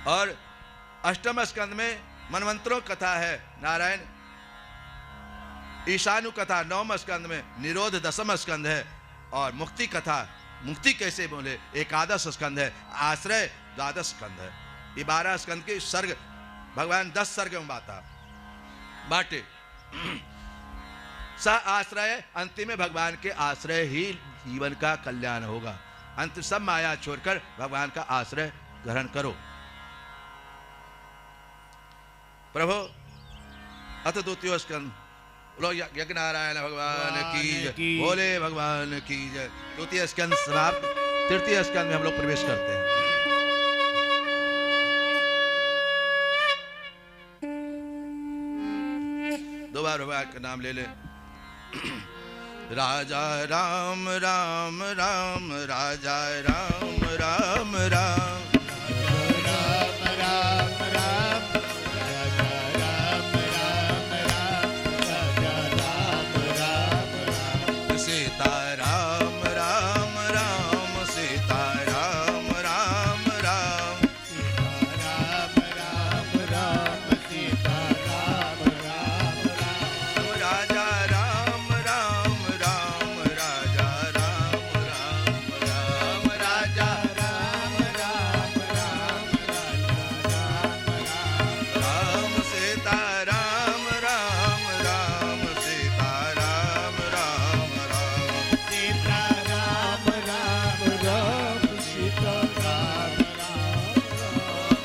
और अष्टम स्कंद में मनवंतरों कथा है, नारायण ईशानु कथा नवम स्कंद में, निरोध दसम स्कंद है, और मुक्ति कथा, मुक्ति कैसे बोले, एकादश स्कंद है, आश्रय द्वादश स्कंद है। ये 12 स्कंद के सर्ग भगवान 10 सर्ग में बांटे। स आश्रय, अंतिम में भगवान के आश्रय ही जीवन का कल्याण होगा। अंत सब माया छोड़कर भगवान का आश्रय ग्रहण करो। प्रभु अथ द्वितीय स्कंद, बोलो यज्ञ नारायण भगवान की जय, बोले भगवान की जय। द्वितीय स्कंद समाप्त, तृतीय स्कंद में हम लोग प्रवेश करते हैं। दो बार भगवान का नाम ले ले। राजा राम राम राम, राजा राम राम राम, राम राम राम, राजा राम राम राम, राजा राम राम राम, सीता राम राम राम, सीता राम राम राम, राम राम राम, सीता राम राम राम, राजा राम राम राम, राजा राम राम राम, राजा राम राम राम, राजा राम राम, राम, सीता राम राम राम, सीता राम राम राम, सीता राम राम राम, सीता राम राम राम,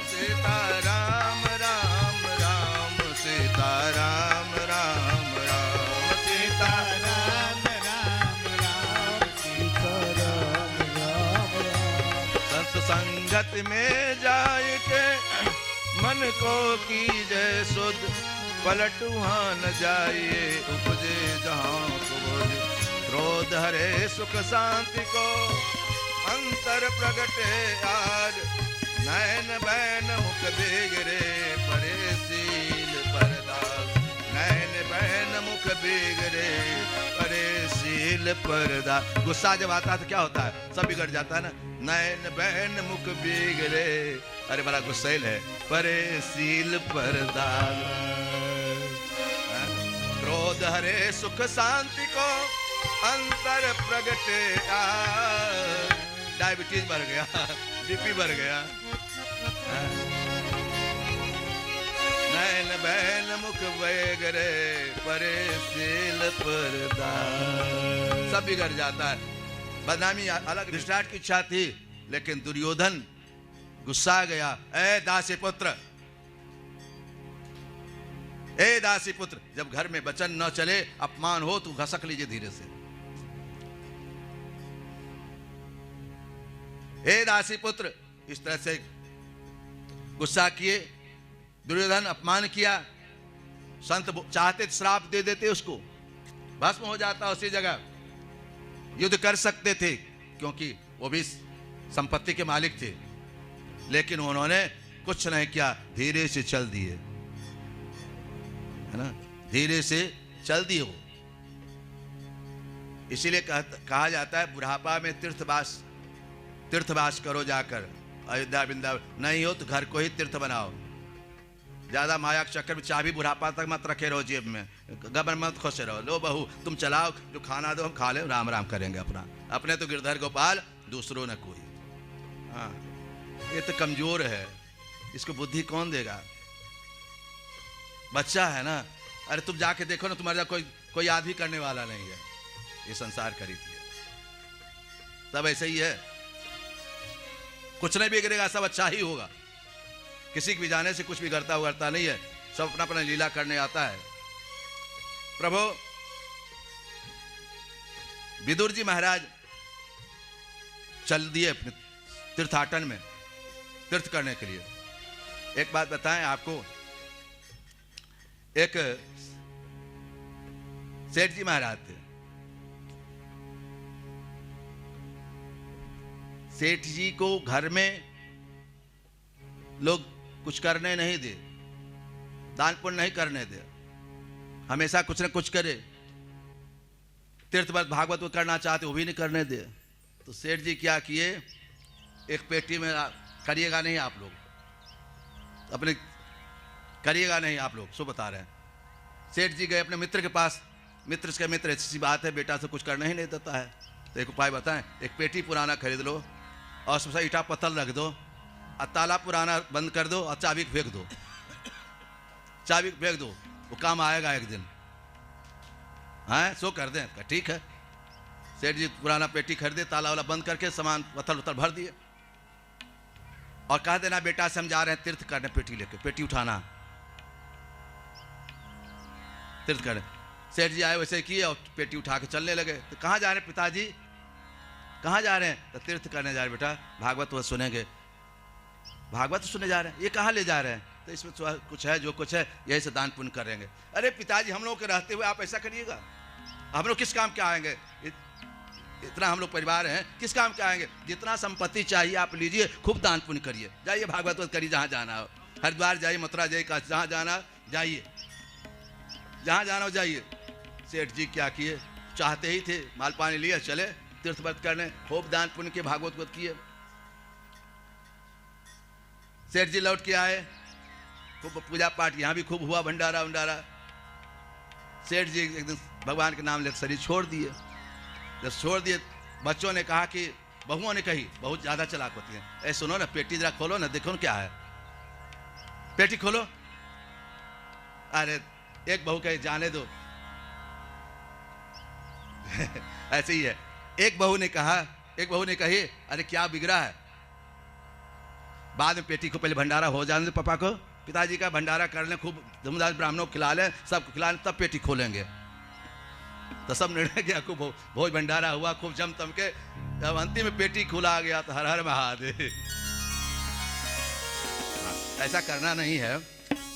सीता राम राम राम, सीता राम राम राम, सीता राम राम राम, सीता राम राम राम, संत संगत में जाय के मन को कीजे सुध, पलट वहाँ न जाइए उपजे जहाँ कुबोध, क्रोध हरे सुख शांति को अंतर प्रगटे आज, नैन बैन मुख बिगड़े परे सील परदास, नैन बैन मुख बिगड़े परे सील परदास। गुस्सा जब आता है तो क्या होता है, सब बिगड़ जाता है ना। नैन बैन मुख बिगड़े, अरे बड़ा गुस्सैल है, परे सील परदास। क्रोध हरे सुख शांति को अंतर प्रगटे आज, डायबिटीज बढ़ गया, बीपी बढ़ गया। नैन बैन मुख बिगड़े परे सील परदास, सब बिगड़ जाता है। बदनामी अलग, धृतराष्ट्र की इच्छा थी लेकिन दुर्योधन गुस्सा गया। ए दासी पुत्र, ए दासी पुत्र, जब घर में वचन न चले, अपमान हो तो घसक लीजिए धीरे से। ए दासी पुत्र, इस तरह से गुस्सा किए, दुर्योधन अपमान किया। संत चाहते श्राप दे देते उसको, भस्म हो जाता उसी जगह। युद्ध कर सकते थे क्योंकि वो भी संपत्ति के मालिक थे, लेकिन उन्होंने कुछ नहीं किया, धीरे से चल दिए, है ना, धीरे से चल दिए वो। इसीलिए कहा जाता है बुढ़ापा में तीर्थवास करो जाकर, अयोध्या वृंदावन नहीं हो तो घर को ही तीर्थ बनाओ। ज्यादा माया के चक्कर में चाबी बुढ़ापा तक मत रखे रहो जेब में, गबन मत खोसे रहो। लो बहू तुम चलाओ, जो खाना दो हम खा ले, राम राम करेंगे अपना, अपने तो गिरधर गोपाल, दूसरों न कोई। हाँ, ये तो कमजोर है, इसको बुद्धि कौन देगा, बच्चा है ना। अरे तुम जाके देखो ना, तुम्हारे कोई याद भी करने वाला नहीं है। ये संसार खरीद है, सब ऐसे ही है, कुछ नहीं बिगड़ेगा, सब अच्छा ही होगा। किसी के भी जाने से कुछ बिगड़ता उगड़ता नहीं है, सब अपना अपना लीला करने आता है। प्रभु विदुर जी महाराज चल दिए अपने तीर्थाटन में, तीर्थ करने के लिए। एक बात बताएं आपको, एक सेठ जी महाराज थे। सेठ जी को घर में लोग कुछ करने नहीं दे, दान पुण्य नहीं करने दे, हमेशा कुछ न कुछ करे। तीर्थ भागवत को करना चाहते वो भी नहीं करने दे। तो सेठ जी क्या किए, एक पेटी में करिएगा नहीं आप लोग, अपने करिएगा नहीं आप लोग, सो बता रहे हैं। सेठ जी गए अपने मित्र के पास, मित्र से मित्र ऐसी बात है बेटा से कुछ करना ही नहीं देता है, तो एक उपाय बताएं। एक पेटी पुराना खरीद लो और सबसे ईटा पत्थर रख दो और ताला पुराना बंद कर दो और चाबी फेंक दो, चाबी फेंक दो, वो काम आएगा एक दिन। हाँ सो कर दें, ठीक है। सेठ जी पुराना पेटी खरीदे, ताला वाला बंद करके सामान पत्थर उत्थर भर दिए और कह देना बेटा से हम जा रहे हैं तीर्थ करने, पेटी लेके, पेटी उठाना तीर्थ करने। सेठ जी आए वैसे किए और पेटी उठा के चलने लगे। तो कहाँ जा रहे हैं पिताजी, कहाँ जा रहे हैं? तो तीर्थ करने जा रहे बेटा, भागवत वो सुनेंगे, भागवत सुनने जा रहे हैं। ये कहाँ ले जा रहे हैं? तो इसमें कुछ है, जो कुछ है यही से दान पुण्य करेंगे। अरे पिताजी हम लोग के रहते हुए आप ऐसा करिएगा, हम लोग किस काम के आएंगे? इतना हम लोग परिवार हैं, किस काम के आएंगे? जितना संपत्ति चाहिए आप लीजिए, खूब दान पुण्य करिए, जाइए भागवत करिए, जहाँ जाना हो, हरिद्वार जाइए, मथुरा जाइए, काशी, जहाँ जाना जाइए, जहाँ जाना हो जाइए। सेठ जी क्या किए, चाहते ही थे, माल पानी लिया, चले तीर्थ व्रत करने, खूब दान पुण्य के भागवत किए। सेठ जी लौट के आए, खूब पूजा पाठ, यहाँ भी खूब हुआ, भंडारा उंडारा। सेठ जी एक दिन भगवान के नाम लेकर शरीर छोड़ दिए। जब छोड़ दिए, बच्चों ने कहा कि, बहुओं ने कही, बहुत ज़्यादा चालाक होती है, ऐ सुनो ना, पेटी जरा खोलो ना, देखो ना क्या है, पेटी खोलो। अरे एक बहू कहे जाने दो ऐसे ही है। एक बहू ने कहा, एक बहू ने कही अरे क्या बिगड़ा है, बाद में पेटी को पहले भंडारा हो जाने दो, पापा को, पिताजी का भंडारा कर लें, खूब धूमधाम ब्राह्मणों को खिला लें, सबको खिला लें, तब पेटी खोलेंगे। तो सब निर्णय किया, खूब भोज भंडारा हुआ, खूब जम तम के, जब अंतिम में पेटी खुला गया तो हर हर महादेव। ऐसा करना नहीं है,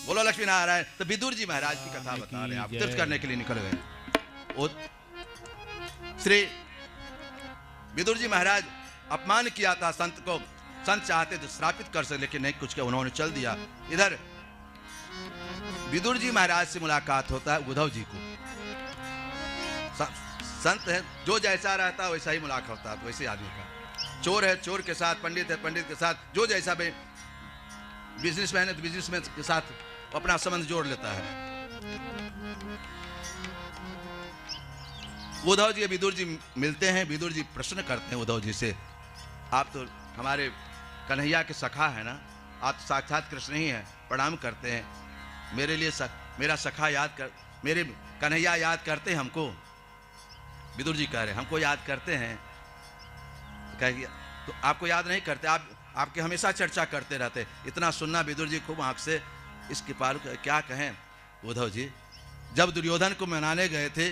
बोलो लक्ष्मी नारायण। तो विदुर जी महाराज की कथा बता रहे हैं, आप तीर्थ करने के लिए निकल गए। श्री विदुर जी महाराज अपमान किया था संत को, संत चाहते तो श्रापित कर सकते, लेकिन नहीं कुछ किया, उन्होंने चल दिया। इधर विदुर जी महाराज से मुलाकात होता है उद्धव जी को। संत है, जो जैसा रहता है वैसा ही मुलाकात होता है, वैसे आदमी का। चोर है चोर के साथ, पंडित है पंडित के साथ, जो जैसा भी, बिजनेसमैन है तो बिजनेसमैन के साथ अपना संबंध जोड़ लेता है। उद्धव जी विदुर जी मिलते हैं, विदुर जी प्रश्न करते हैं उद्धव जी से, आप तो हमारे कन्हैया के सखा है ना, आप साक्षात कृष्ण ही हैं, प्रणाम करते हैं, मेरे लिए मेरा सखा याद कर, मेरे कन्हैया याद करते हैं हमको। विदुर जी कह रहे हैं हमको याद करते हैं, कह तो आपको याद नहीं करते, आपके हमेशा चर्चा करते रहते। इतना सुनना विदुर जी खूब आंख से, इसके पाल क्या कहें उद्धव जी। जब दुर्योधन को मनाने गए थे,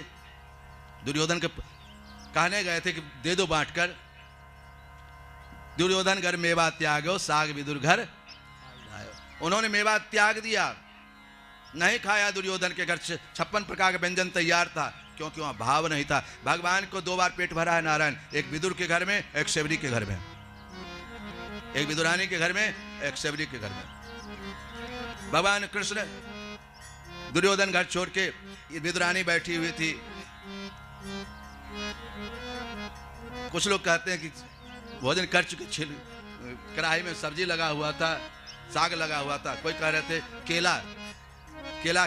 दुर्योधन के कहने गए थे कि दे दो बांटकर, दुर्योधन घर मेवा त्यागो साग विदुर घर आयो, उन्होंने मेवा त्याग दिया, नहीं खाया। दुर्योधन के घर 56 प्रकार का व्यंजन तैयार था, क्योंकि वहां भाव नहीं था। भगवान को 2 बार पेट भरा है नारायण, एक विदुर के घर में, एक शबरी के घर में, एक विदुरानी के घर में, एक शबरी के घर में। भगवान कृष्ण दुर्योधन घर छोड़ के, विदुरानी बैठी हुई थी। कुछ लोग कहते हैं कि भोजन कर चुके, कढ़ाई में सब्जी लगा हुआ था, साग लगा हुआ था, कोई कह रहे थे केला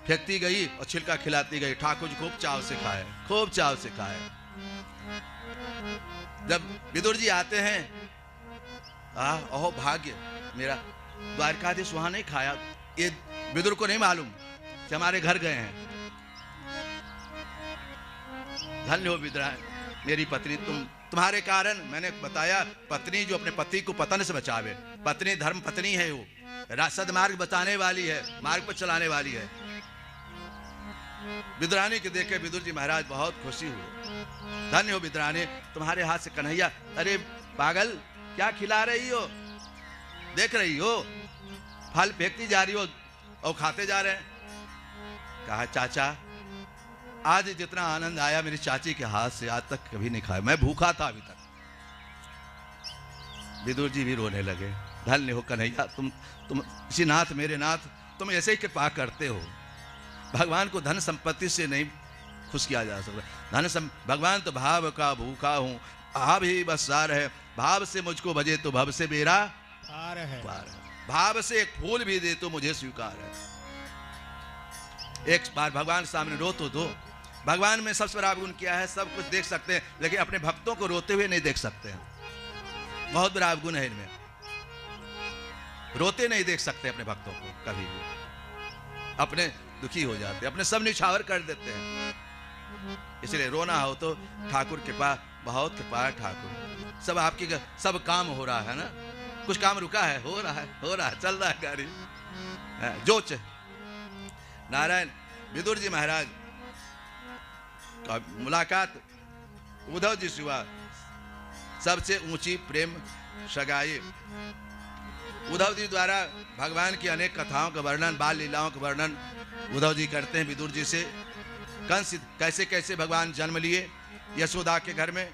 फेंकती गई और छिलका खिलाती गई। ठाकुर जी खूब चाव से खाए, खूब चाव से खाए। जब विदुर जी आते हैं, ओहो भाग्य मेरा, द्वारकाधीश वहां नहीं खाया, ये विदुर को नहीं मालूम कि हमारे घर गए हैं। धन्य हो विदुर मेरी पत्नी, तुम्हारे कारण मैंने बताया, पत्नी जो अपने पति को पतन से बचावे, पत्नी धर्म पत्नी है, वो सदमार्ग बताने वाली है, मार्ग पर चलाने वाली है। विदुरानी के देखे विदुर जी महाराज बहुत खुशी हुए। धन्य हो विदुरानी, तुम्हारे हाथ से कन्हैया, अरे पागल क्या खिला रही हो, देख रही हो फल फेंकती जा रही हो और खाते जा रहे हैं। कहा चाचा आज जितना आनंद आया मेरी चाची के हाथ से आज तक कभी नहीं खाया, मैं भूखा था अभी तक। विदुर जी भी रोने लगे। धन्य हो कन्हैया, तुम इसी नाथ मेरे नाथ, तुम ऐसे ही कृपा करते हो। भगवान को धन संपत्ति से नहीं खुश किया जा सकता। भगवान तो भाव का भूखा हूं, भाव ही बस सार है, भाव से मुझको भजे तो भव से मेरा पार है। भाव से एक फूल भी दे तो मुझे स्वीकार है। एक बार भगवान सामने रो तो दो। भगवान में सबसे बड़ा गुण क्या है? सब कुछ देख सकते हैं लेकिन अपने भक्तों को रोते हुए नहीं देख सकते हैं। बहुत बड़ा गुण है इनमें, रोते नहीं देख सकते अपने भक्तों को कभी भी। अपने दुखी हो जाते, अपने सब निछावर कर देते हैं। इसलिए रोना हो तो ठाकुर कृपा, बहुत कृपा है ठाकुर। सब आपकी सब काम हो रहा है ना, कुछ काम रुका है, हो रहा है, चल रहा है गाड़ी। जोच नारायण विदुर जी महाराज का मुलाकात उद्धव जी से हुआ। सबसे ऊंची प्रेम सगाई उद्धव जी द्वारा भगवान की अनेक कथाओं का वर्णन, बाल लीलाओं का वर्णन उद्धव जी करते हैं विदुर जी से। कंस कैसे कैसे भगवान जन्म लिए, यशोदा के घर में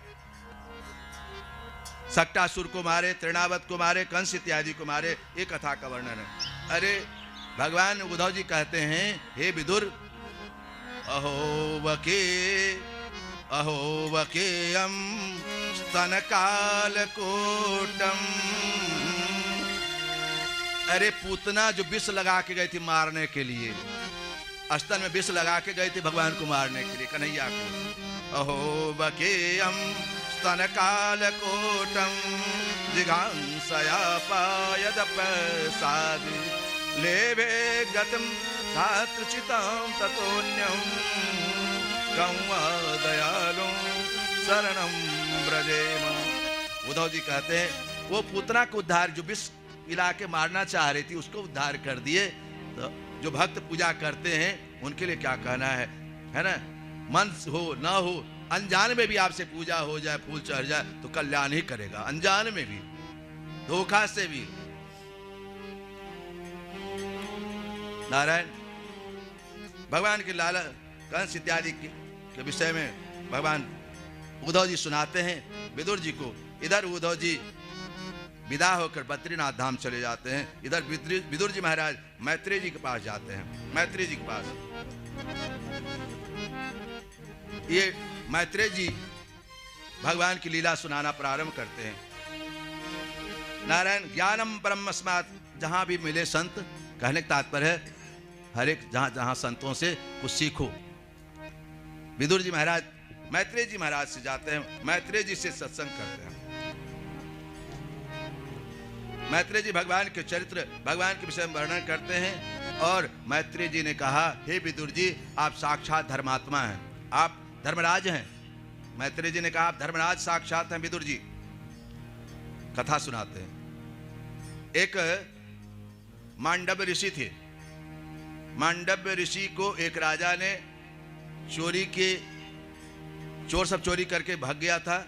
सक्टासुर को मारे, तृणावत को मारे, कंस इत्यादि को मारे, ये कथा का वर्णन है। अरे भगवान उद्धव जी कहते हैं, हे विदुर, अहो वकेयम स्तन कालकोटम। अरे पूतना जो विष लगा के गई थी मारने के लिए, स्तन में विष लगा के गई थी भगवान को मारने के लिए, कन्हैया को। अहो वकेयम स्तन कालकोटम जिघांसया पायदपसादि लेवे गतम धातृचितां ततोन्यं कौवा दयालु शरणं ब्रजेम। उद्धव जी कहते हैं वो पूतना को उद्धार, जो विष मिला के मारना चाह रही थी उसको उद्धार कर दिए। तो जो भक्त पूजा करते हैं उनके लिए क्या कहना है ना? मन हो ना हो, अनजान में भी आपसे पूजा हो जाए, फूल चढ़ जाए तो कल्याण ही करेगा, अनजान में भी, धोखा से भी। नारायण भगवान के लाला कंस इत्यादि के विषय में भगवान उद्धव जी सुनाते हैं विदुर जी को। इधर उद्धव जी विदा होकर बद्रीनाथ धाम चले जाते हैं, इधर विदुर जी महाराज मैत्रेय जी के पास जाते हैं। मैत्रेय जी के पास ये मैत्रेय जी भगवान की लीला सुनाना प्रारंभ करते हैं। नारायण ज्ञानम परमस्मात्, जहां भी मिले संत, कहने का तात्पर्य है हर एक जहां जहां संतों से कुछ सीखो। विदुर जी महाराज मैत्रेय जी महाराज से जाते हैं, मैत्रेय जी से सत्संग करते हैं। मैत्रेय जी भगवान के चरित्र, भगवान के विषय में वर्णन करते हैं। और मैत्रेय जी ने कहा, हे विदुर जी, आप साक्षात धर्मात्मा हैं, आप धर्मराज हैं। मैत्रेय जी ने कहा, आप धर्मराज साक्षात हैं विदुर जी। कथा सुनाते हैं। एक मांडव ऋषि थे। मांडव ऋषि को एक राजा ने चोर सब चोरी करके भाग गया था।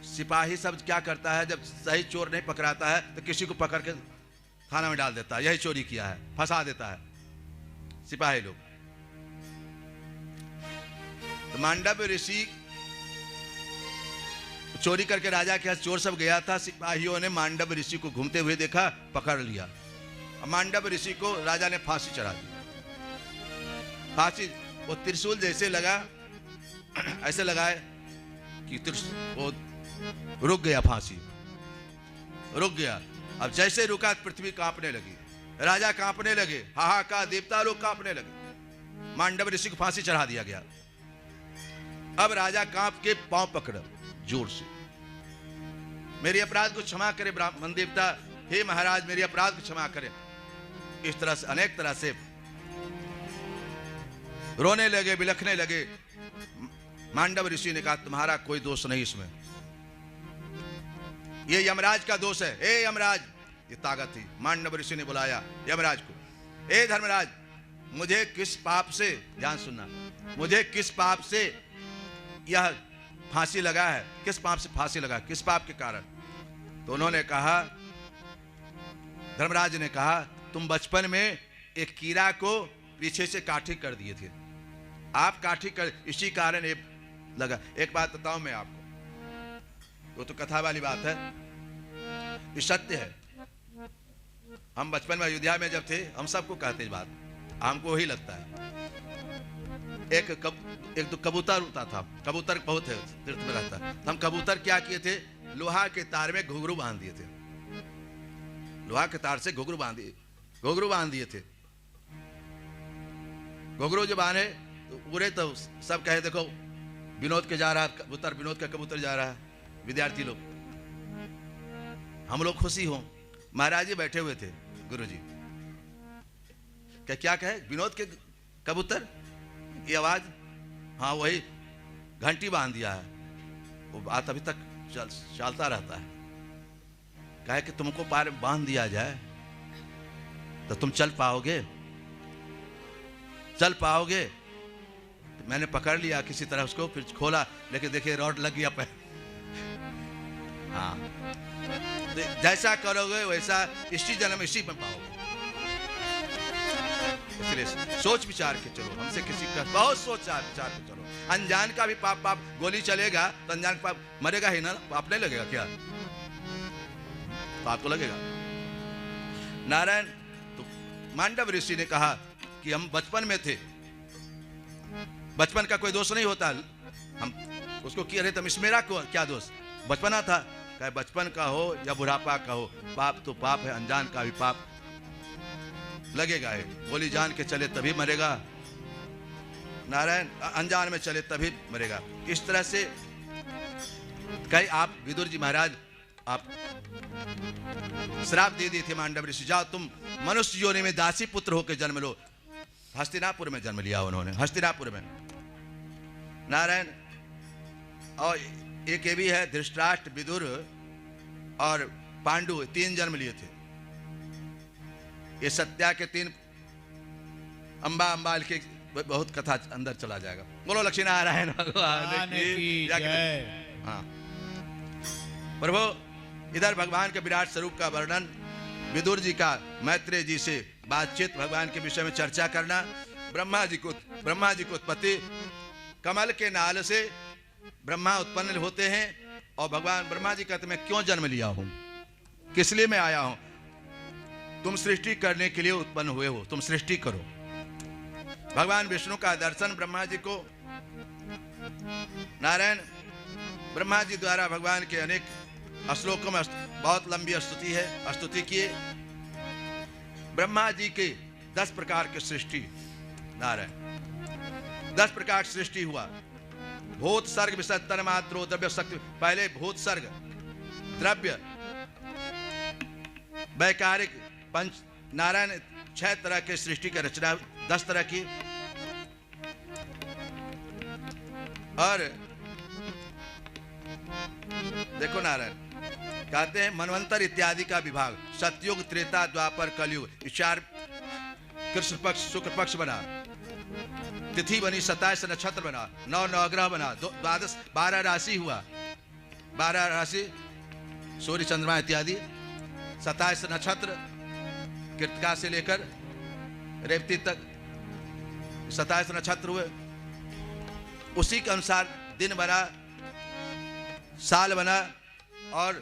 सिपाही सब क्या करता है, जब सही चोर नहीं पकड़ाता है तो किसी को पकड़ के थाना में डाल देता है, यही चोरी किया है, फंसा देता है सिपाही लोग। तो मांडव ऋषि चोरी करके राजा के चोर सब गया था। सिपाहियों ने मांडव ऋषि को घूमते हुए देखा, पकड़ लिया। मांडव ऋषि को राजा ने फांसी चढ़ा दी। फांसी वो त्रिशूल जैसे लगा, ऐसे लगाए कि वो रुक गया, फांसी रुक गया। अब जैसे रुका पृथ्वी कांपने लगी, राजा कांपने लगे, हाहाकार, देवता लोग कांपने लगे। मांडव ऋषि को फांसी चढ़ा दिया गया। अब राजा कांप के पांव पकड़ा जोर से, मेरे अपराध को क्षमा करे ब्राह्मण देवता, हे महाराज मेरे अपराध को क्षमा करे। इस तरह से अनेक तरह से रोने लगे, बिलखने लगे। मांडव ऋषि ने कहा, तुम्हारा कोई दोष नहीं इसमें, ये यमराज का दोष है। हे यमराज, ये ताकत थी। मांडव ऋषि ने बुलाया यमराज को, हे धर्मराज, मुझे किस पाप से, ध्यान सुनना, मुझे किस पाप से यह फांसी लगा है, किस पाप से फांसी लगा, किस पाप के कारण? तो उन्होंने कहा, धर्मराज ने कहा, तुम बचपन में एक कीड़ा को पीछे से काठी कर दिए थे, आप काठी कर, इसी कारण ये लगा। एक बात बताऊं मैं आपको, वो तो कथा वाली बात है, ये सत्य है। हम बचपन में अयोध्या में जब थे, हम सबको कहते बात, हमको वही लगता है। एक तो कबूतर उड़ता था, कबूतर बहुत है तीर्थ में रहता है। हम कबूतर क्या किए थे, लोहा के तार में घुंघरू बांध दिए थे। लोहा के तार से घुघरू बांध दिए थे। घुघरू जो बांधे तो पूरे तो सब कहे देखो विनोद के जा रहा कबूतर, विनोद का कबूतर जा रहा है। विद्यार्थी लोग, हम लोग खुशी हो। महाराज जी बैठे हुए थे, गुरु जी क्या कहे, विनोद के कबूतर, ये आवाज, हाँ वही घंटी बांध दिया है, वो बात अभी तक चलता रहता है। कहे कि तुमको पार बांध दिया जाए तो तुम चल पाओगे, चल पाओगे। तो मैंने पकड़ लिया किसी तरह उसको, फिर खोला, लेकिन देखिए रॉड लग गया पैर। हाँ, जैसा करोगे वैसा इसी जन्म इसी में पाओगे। इसलिए सोच विचार के चलो, हमसे किसी का बहुत सोच विचार के चलो। अनजान का भी पाप गोली चलेगा तो अनजान पाप मरेगा ही ना, पाप नहीं लगेगा क्या? पाप तो लगेगा। नारायण तो मांडव ऋषि ने कहा कि हम बचपन में थे, बचपन का कोई दोष नहीं होता। हम उसको किए रहे, तुम इसमें मेरा क्या दोष, बचपना था। चाहे बचपन का हो या बुढ़ापा का हो, पाप तो पाप है, अनजान का भी पाप लगेगा है। गोली जान के चले तभी मरेगा, नारायण अनजान में चले तभी मरेगा। इस तरह से कई आप विदुर जी महाराज आप श्राप दे दिए थे मांडव ऋषि, जाओ तुम मनुष्य योनि में दासी पुत्र होकर जन्म लो। हस्तिनापुर में जन्म लिया उन्होंने, हस्तिनापुर में, नारायण। और एक ये भी है, धृतराष्ट्र, विदुर और पांडु 3 जन्म लिए थे। ये सत्या के 3 अंबाल के बहुत कथा अंदर चला जाएगा। बोलो लक्ष्मी नारायण भगवान की जय। हाँ प्रभु, इधर भगवान के विराट स्वरूप का वर्णन, विदुर जी का मैत्रेय जी से बातचीत, भगवान के विषय में चर्चा करना। ब्रह्मा जी को उत्पत्ति, कमल के नाल से ब्रह्मा उत्पन्न होते हैं। और भगवान ब्रह्मा जी कहते मैं क्यों जन्म लिया हूं, किस लिए मैं आया हूं? तुम सृष्टि करने के लिए उत्पन्न हुए हो, तुम सृष्टि करो। भगवान विष्णु का दर्शन ब्रह्मा जी को, नारायण ब्रह्मा जी द्वारा भगवान के अनेक श्लोकों में बहुत लंबी स्तुति है, स्तुति किए। ब्रह्मा जी के 10 प्रकार की सृष्टि, नारायण 10 प्रकार सृष्टि हुआ। भूत सर्ग विसर्ग तन मात्रो द्रव्य शक्ति, पहले भूत सर्ग, द्रव्य, वैकारिक, पंच, नारायण 6 तरह के सृष्टि की रचना, 10 तरह की। और देखो नारायण कहते हैं मनवंतर इत्यादि का विभाग, सतयुग, त्रेता, द्वापर, कलयुग। 4 कृष्ण पक्ष शुक्ल पक्ष बना, तिथि बनी, 27 नक्षत्र बना, 9 नवग्रह बना, 12 12 राशि हुआ, 12 राशि सूर्य चंद्रमा इत्यादि, 27 नक्षत्र कृतिका से लेकर रेवती तक 27 नक्षत्र हुए। उसी के अनुसार दिन बना, साल बना, और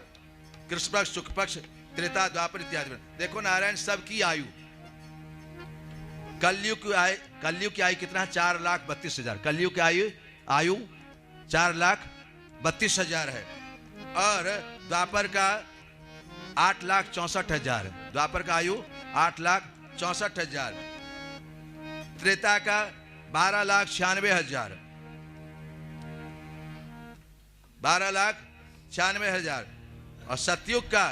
कृष्ण पक्ष शुक्ल पक्ष त्रेता द्वापर इत्यादि बना। देखो नारायण सबकी आयु, कलयुग की आयु कितना? 4,32,000। कलयुग की आयु 4,32,000 है। और द्वापर का 8,64,000, द्वापर का आयु 8,64,000। त्रेता का 12,96,000, 12,96,000। और सतयुग का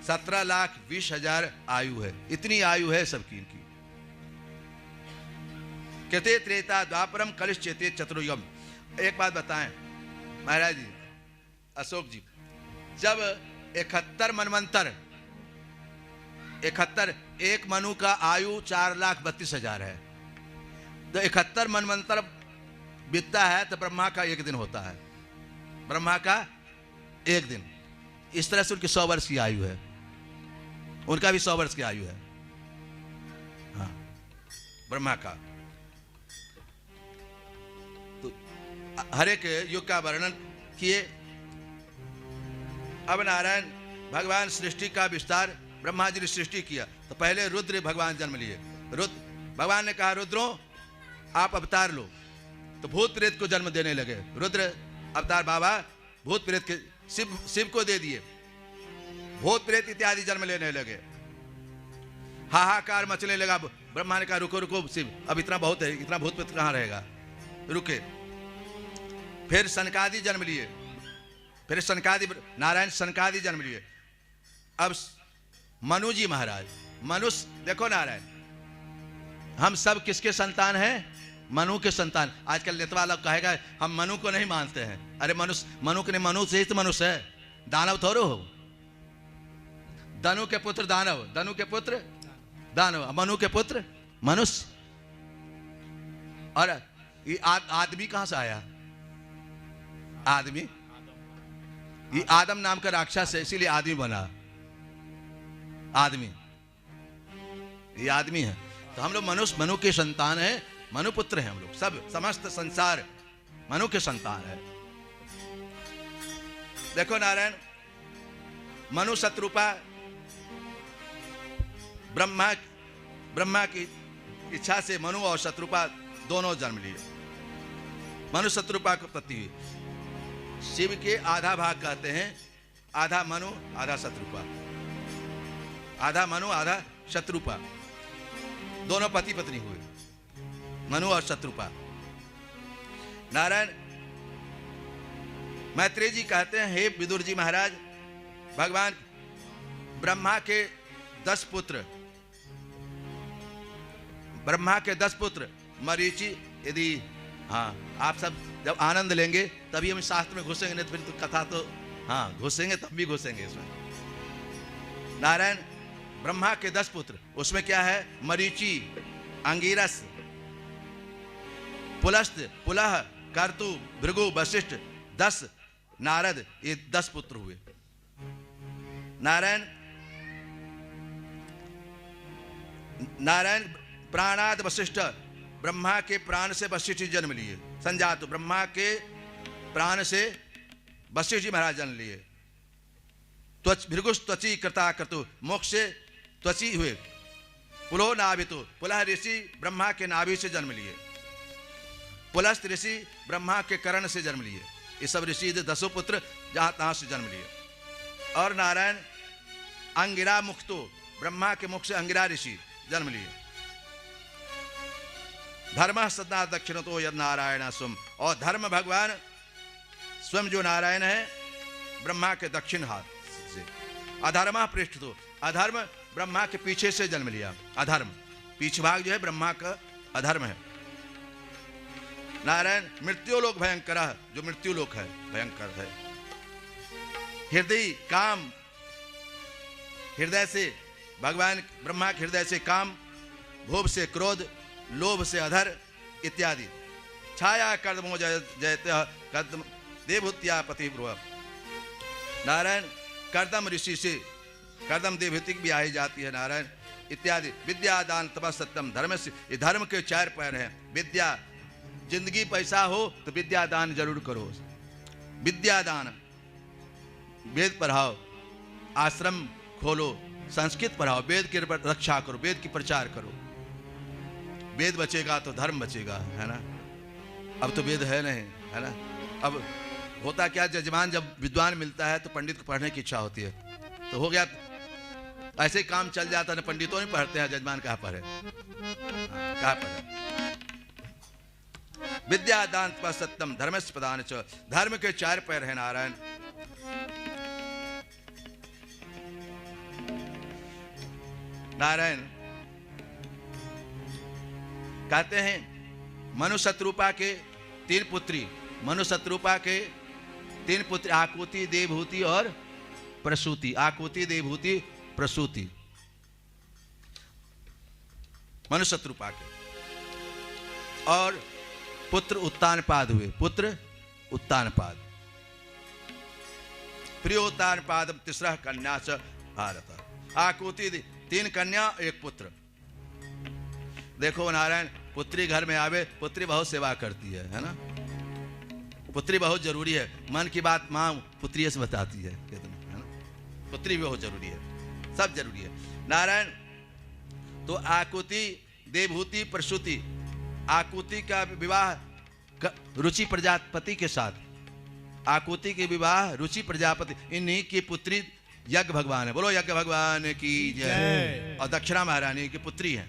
17,20,000 आयु है। इतनी आयु है सबकी इनकी। कहते त्रेता द्वापरम कलिश्चेते चतुर्युगम। एक बात बताएं महाराज जी, अशोक जी, जब 71 मनवंतर, 71, एक मनु का आयु 4,32,000 है, तो 71 मनवंतर बीतता है तो ब्रह्मा का 1 दिन होता है, ब्रह्मा का 1 दिन। इस तरह से उनकी 100 वर्ष की आयु है, उनका भी 100 वर्ष की आयु है, हाँ ब्रह्मा का। तो हर एक युग का वर्णन किए। अब नारायण भगवान सृष्टि का विस्तार, ब्रह्मा जी ने सृष्टि किया तो पहले रुद्र भगवान जन्म लिए। रुद्र भगवान ने कहा रुद्रो आप अवतार लो, तो भूत प्रेत को जन्म देने लगे। रुद्र अवतार बाबा भूत प्रेत के शिव को दे दिए। भूत प्रेत इत्यादि जन्म लेने लगे। हाहाकार मचने लगा। ब्रह्मा ने कहा रुको रुको शिव, अब इतना बहुत है, इतना भूत प्रेत कहाँ रहेगा, रुके। फिर सनकादि जन्म लिए, फिर सनकादि नारायण सनकादि जन्म लिए। अब मनु जी महाराज, मनुष्य देखो नारायण, हम सब किसके संतान हैं? मनु के संतान। आजकल नेतवा लोग कहेगा हम मनु को नहीं मानते हैं। अरे मनु के नहीं, मनु से ही तो मनुष्य है, दानव थोड़ो हो। दनु के पुत्र दानव, दनु के पुत्र दानव, मनु के पुत्र मनुष्य। और ये आदमी कहां से आया? आदमी, ये आदम नाम का राक्षस है, इसीलिए आदमी बना। आदमी, ये आदमी है। तो हम लोग मनुष्य, मनु के संतान है, मनु पुत्र हैं हम लोग सब। समस्त संसार मनु के संतान है। देखो नारायण, मनु शत्रुपा ब्रह्मा की इच्छा से मनु और शत्रुपा दोनों जन्म लिए। मनु शत्रुपा को पति हुई। शिव के आधा भाग कहते हैं, आधा मनु आधा शत्रुपा, आधा मनु आधा शत्रुपा, दोनों पति पत्नी हुए, मनु और शत्रुपा। नारायण मैत्रेय जी कहते हैं, हे विदुर जी महाराज, भगवान ब्रह्मा के 10 पुत्र, ब्रह्मा के 10 पुत्र मरीचि, यदि हाँ आप सब जब आनंद लेंगे तभी हम शास्त्र में घुसेंगे, नहीं तो फिर तो कथा तो हाँ घुसेंगे तब भी घुसेंगे इसमें। नारायण ब्रह्मा के 10 पुत्र, उसमें क्या है? मरीचि, अंगिरस, पुलस्त, पुलह, कर्तु, भृगु, वशिष्ठ, 10 नारद, ये 10 पुत्र हुए। नारायण प्राणाद वशिष्ठ, ब्रह्मा के प्राण से वशिष्ठ जी जन्म लिए। संजात, ब्रह्मा के प्राण से वशिष्ठ जी महाराज जन्म लिए। भृगुष त्वची कृता कर्तु, मोक्ष से त्वची हुए। पुलो नाभितो, पुलह ऋषि ब्रह्मा के नाभि से जन्म लिए। पुलस्त ऋषि ब्रह्मा के कर्ण से जन्म लिए। ये सब ऋषि 10 पुत्र जहां तहां से जन्म लिए। और नारायण अंगिरा मुक्तो, ब्रह्मा के मुख से अंगिरा ऋषि जन्म लिए। धर्म सदा दक्षिण तो यद नारायण स्वम, और धर्म भगवान स्वयं जो नारायण है ब्रह्मा के दक्षिण हाथ से। अधर्म पृष्ठ तो, अधर्म ब्रह्मा के पीछे से जन्म लिया। अधर्म पीछे भाग जो है ब्रह्मा का अधर्म है। नारायण मृत्यु लोक भयंकर, जो मृत्यु लोक है भयंकर है। हृदय काम, हृदय से भगवान ब्रह्मा के हृदय से काम, भोग से क्रोध, लोभ से अधर इत्यादि। छाया कर्दमो जयते कर्दम देवहूत्या पति ब्रुव। नारायण कर्दम ऋषि से, कर्दम देवहूति भी आई जाती है नारायण इत्यादि। विद्या दान तपः सत्यम, धर्म से, ये धर्म के 4 पैर हैं। विद्या, जिंदगी पैसा हो तो विद्या दान जरूर करो। विद्या दान, वेद पढ़ाओ, आश्रम खोलो, संस्कृत पढ़ाओ, वेद की रक्षा करो, वेद की प्रचार करो। वेद बचेगा तो धर्म बचेगा, है ना। अब तो वेद है नहीं, है ना। अब होता क्या, जजमान जब विद्वान मिलता है तो पंडित को पढ़ने की इच्छा होती है, तो हो गया ऐसे ही काम चल जाता है। पंडितों नहीं पढ़ते हैं, जजमान कहाँ पढ़े, कहाँ पढ़े। विद्या दान तपः सत्यम धर्मस्य प्रधान च, धर्म के 4 पैर हैं नारायण। नारायण कहते हैं मनु शत्रुपा के 3 पुत्री, मनु शत्रुपा के 3 पुत्र, आकुति, देवहूति और प्रसूति। आकुति, देवहूति, प्रसूति, मनु शत्रुपा के। और पुत्र उत्तानपाद हुए, पुत्र उत्तानपाद। प्रियोत्तानपाद तीसरा कन्या च भारत। आकुति 3 कन्या 1 पुत्र। देखो नारायण, पुत्री घर में आवे, पुत्री बहुत सेवा करती है ना। पुत्री बहुत जरूरी है। मन की बात माँ पुत्री से बताती है ना। पुत्री भी बहुत जरूरी है, सब जरूरी है नारायण। तो आकुति, देवहूति, प्रसूति। आकुति का विवाह रुचि प्रजापति के साथ, आकुति के विवाह रुचि प्रजापति, इन्हीं की पुत्री यज्ञ भगवान है। बोलो यज्ञ भगवान की जय। जय। और दक्षिणा महारानी की पुत्री है।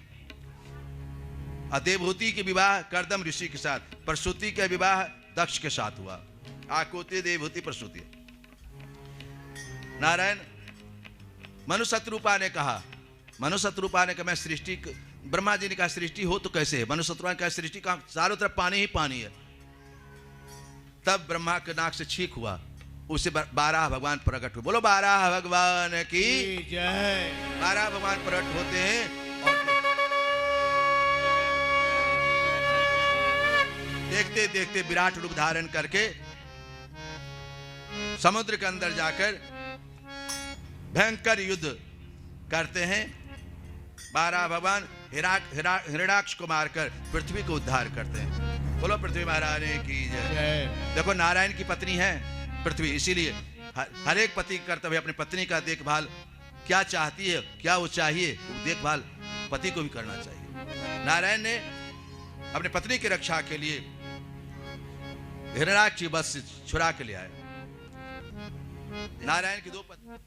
और देवहूति के विवाह कर्दम ऋषि के साथ, प्रसूति का विवाह दक्ष के साथ हुआ। आकुति देवहूति प्रसूति। नारायण मनुशत्रुपा ने कहा, मनुशत्रुपा ने कहा मैं सृष्टि, ब्रह्मा जी ने कहा सृष्टि हो तो कैसे है? मनुशत्रुपा ने कहा सृष्टि का चारों तरफ पानी ही पानी है। तब ब्रह्मा के नाक से छींक हुआ, उसे 12 भगवान प्रकट हुए। बोलो 12 भगवान की जय। 12 भगवान प्रकट होते हैं और देखते देखते विराट रूप धारण करके समुद्र के अंदर जाकर भयंकर युद्ध करते हैं। 12 भगवान हिरण्याक्ष को मारकर पृथ्वी को उद्धार करते हैं। बोलो पृथ्वी महारानी की जय। देखो नारायण की पत्नी है पृथ्वी, इसीलिए हर एक पति का कर्तव्य अपनी पत्नी का देखभाल, क्या चाहती है क्या वो चाहिए वो देखभाल पति को भी करना चाहिए। नारायण ने अपनी पत्नी की रक्षा के लिए हिरण्याक्ष की बस से छुड़ा के ले आए। नारायण की 2 पत्नी।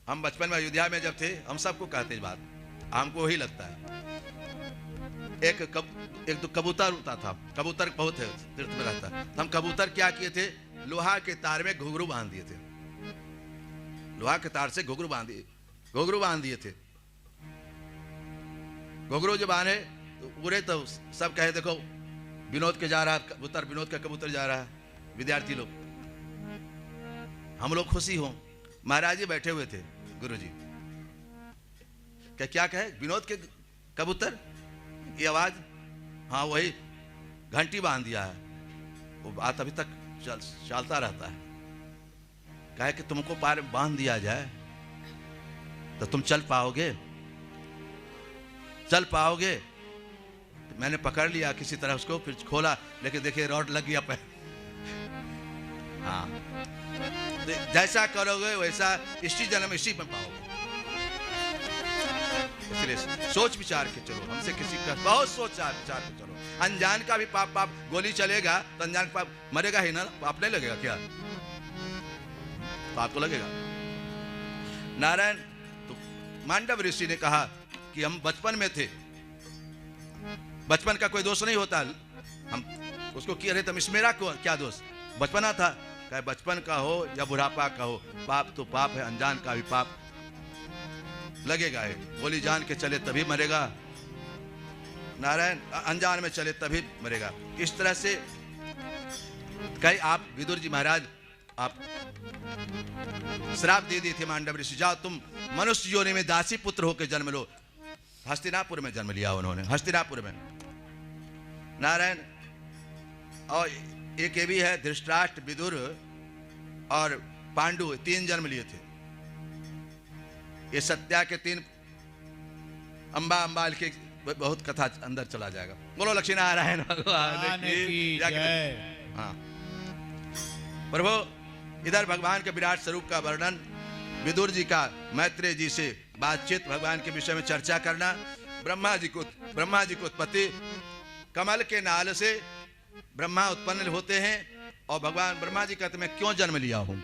हम बचपन में अयोध्या में जब थे हम सबको कहते बात, हमको वही लगता है। एक तो कबूतर उड़ता था, कबूतर बहुत है तीर्थ में रहता है। हम कबूतर क्या किए थे, लोहा के तार में घुंघरू बांध दिए थे। लोहा के तार से घुंघरू बांध दिए थे। घुंघरू जो बांधे तो उड़े तो सब कहे देखो विनोद के जा रहा कबूतर, विनोद का कबूतर जा रहा है। विद्यार्थी लोग, हम लोग खुशी हो। महाराज जी बैठे हुए थे, गुरुजी क्या कहे विनोद के कबूतर, ये आवाज, हाँ वही घंटी बांध दिया है। वो बात अभी तक चलता रहता है। कहे कि तुमको पार बांध दिया जाए तो तुम चल पाओगे? तो मैंने पकड़ लिया किसी तरह उसको, फिर खोला, लेकिन देखिए रॉड लग गया पैर। हाँ, जैसा करोगे वैसा इसी जन्म इसी में पाओगे। इसलिए सोच विचार के चलो, हमसे किसी का बहुत सोच विचार के चलो। अनजान का भी पाप गोली चलेगा तो अनजान पाप मरेगा ही ना, पाप नहीं लगेगा क्या? पाप तो लगेगा। नारायण तो मांडव ऋषि ने कहा कि हम बचपन में थे, बचपन का कोई दोष नहीं होता। हम उसको किए रहे तो इसमें मेरा क्या दोष, बचपना था। चाहे बचपन का हो या बुढ़ापा का हो, पाप तो पाप है। अनजान का भी पाप लगेगा है। गोली जान के चले तभी मरेगा, नारायण अनजान में चले तभी मरेगा। इस तरह से कई आप विदुर जी महाराज आप श्राप दे दिए थे मांडव ऋषि, जाओ तुम मनुष्य योनि में दासी पुत्र होकर जन्म लो। हस्तिनापुर में जन्म लिया उन्होंने, हस्तिनापुर में। नारायण और एक ये भी है, धृतराष्ट्र, विदुर और पांडु 3 जन्म लिए थे। ये सत्या के 3 अंबाल के बहुत कथा अंदर चला जाएगा। बोलो लक्ष्मी नारायण भगवान की जय। हाँ प्रभु, इधर भगवान के विराट स्वरूप का वर्णन, विदुर जी का मैत्रेय जी से बातचीत, भगवान के विषय में चर्चा करना। ब्रह्मा जी को उत्पत्ति, कमल के नाल से ब्रह्मा उत्पन्न होते हैं। और भगवान ब्रह्मा जी कहते मैं क्यों जन्म लिया हूं,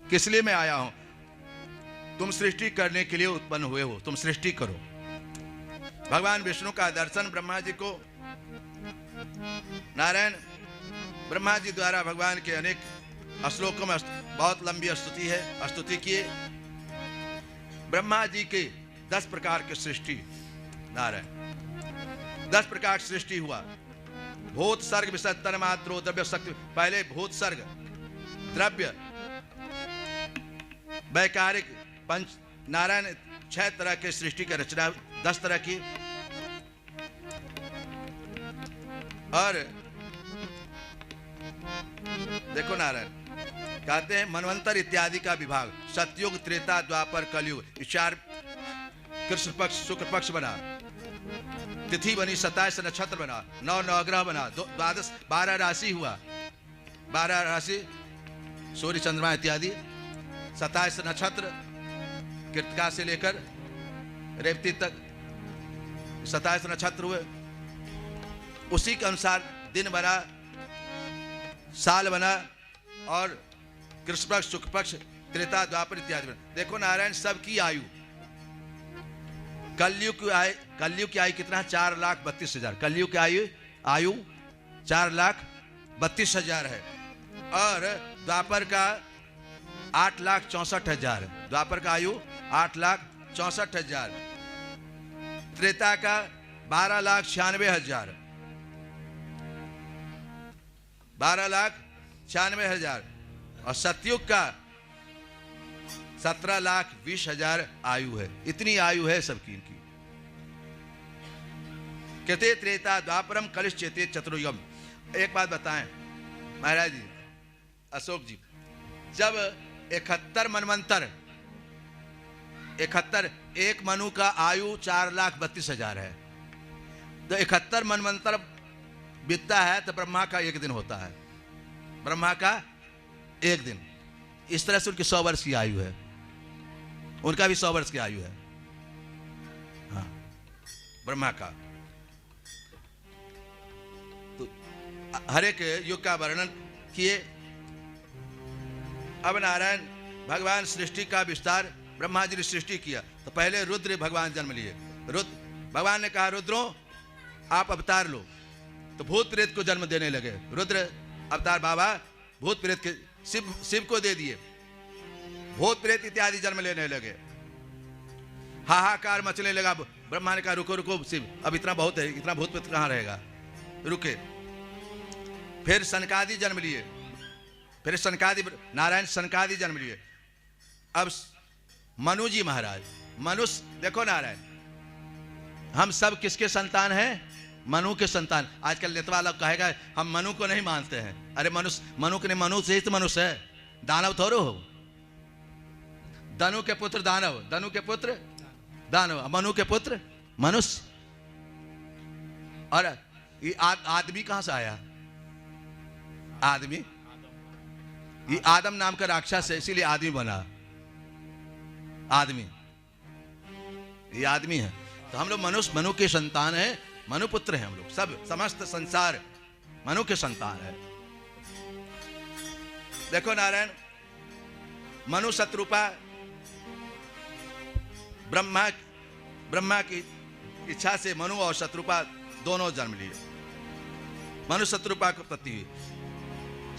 किस लिए मैं आया हूं? तुम सृष्टि करने के लिए उत्पन्न हुए हो, तुम सृष्टि करो। भगवान विष्णु का दर्शन ब्रह्मा जी को, नारायण ब्रह्मा जी द्वारा भगवान के अनेक श्लोकों में बहुत लंबी स्तुति है, स्तुति किए। ब्रह्मा जी के 10 प्रकार की सृष्टि, नारायण 10 प्रकार सृष्टि हुआ। भूत सर्ग विसर्ग तन मात्रो द्रव्य शक्ति। पहले भूत सर्ग, द्रव्य, वैकारिक, पंच, नारायण 6 तरह के सृष्टि की रचना, 10 तरह की। और देखो नारायण कहते हैं मनवंतर इत्यादि का विभाग, सतयुग, त्रेता, द्वापर, कलयुग। 4 कृष्ण पक्ष शुक्ल पक्ष बना, तिथि बनी, 27 नक्षत्र बना, 9 नवग्रह बना, 12 राशि हुआ, 12 राशि सूर्य चंद्रमा इत्यादि, 27 नक्षत्र कृतिका से लेकर रेवती तक 27 नक्षत्र हुए। उसी के अनुसार दिन बना, साल बना, और कृष्ण पक्ष शुक्ल पक्ष त्रेता द्वापर इत्यादि में। देखो नारायण, सबकी आयु, कलयुग की आयु कितना? 4,32,000। कलयुग की आयु 4,32,000 है। और द्वापर का 8,64,000। द्वापर का आयु 8,64,000। त्रेता का 12,96,000। 12,96,000। और सतयुग का 17,20,000 आयु है। इतनी आयु है सबकी इनकी। कहते त्रेता द्वापरम कलिश्चेते चतुर्युगम। एक बात बताएं महाराज जी, अशोक जी, जब 71 मनवंतर, 71, एक मनु का आयु 4,32,000 है, तो 71 मनवंतर बीतता है तो ब्रह्मा का एक दिन होता है। ब्रह्मा का एक दिन। इस तरह से उनकी 100 वर्ष की आयु है। उनका भी 100 वर्ष की आयु है, हाँ, ब्रह्मा का। तो हर एक युग का वर्णन किए। अब नारायण भगवान सृष्टि का विस्तार, ब्रह्मा जी ने सृष्टि किया तो पहले रुद्र भगवान जन्म लिए। रुद्र भगवान ने कहा, रुद्रो आप अवतार लो, तो भूत प्रेत को जन्म देने लगे। रुद्र अवतार बाबा भूत प्रेत के शिव को दे दिए। भूत प्रेत इत्यादि जन्म लेने लगे। हाहाकार मचने लगा। ब्रह्मा ने कहा, रुको रुको शिव, अब इतना बहुत है, इतना भूत प्रेत कहां रहेगा, रुके। फिर सनकादि जन्म लिए। फिर सनकादि, नारायण सनकादि जन्म लिए। अब मनु जी महाराज, मनुष्य, देखो नारायण, हम सब किसके संतान हैं? मनु के संतान। आजकल नेतवा लोग कहेगा हम मनु को नहीं मानते हैं। अरे मनु के नहीं, मनु से ही तो मनुष्य है, दानव थोड़े हो। दनु के पुत्र दानव, दनु के पुत्र दानव, मनु के पुत्र मनुष्य। और ये आदमी कहां से आया? आदमी, ये आदम नाम का राक्षस है, इसीलिए आदमी बना। आदमी, ये आदमी है। तो हम लोग मनुष्य, मनु के संतान है, मनुपुत्र हैं हम लोग सब। समस्त संसार मनु के संतान है। देखो नारायण, मनु शत्रुपा, ब्रह्मा की इच्छा से मनु और शत्रुपा दोनों जन्म लिए। मनु शत्रुपा को पति हुई।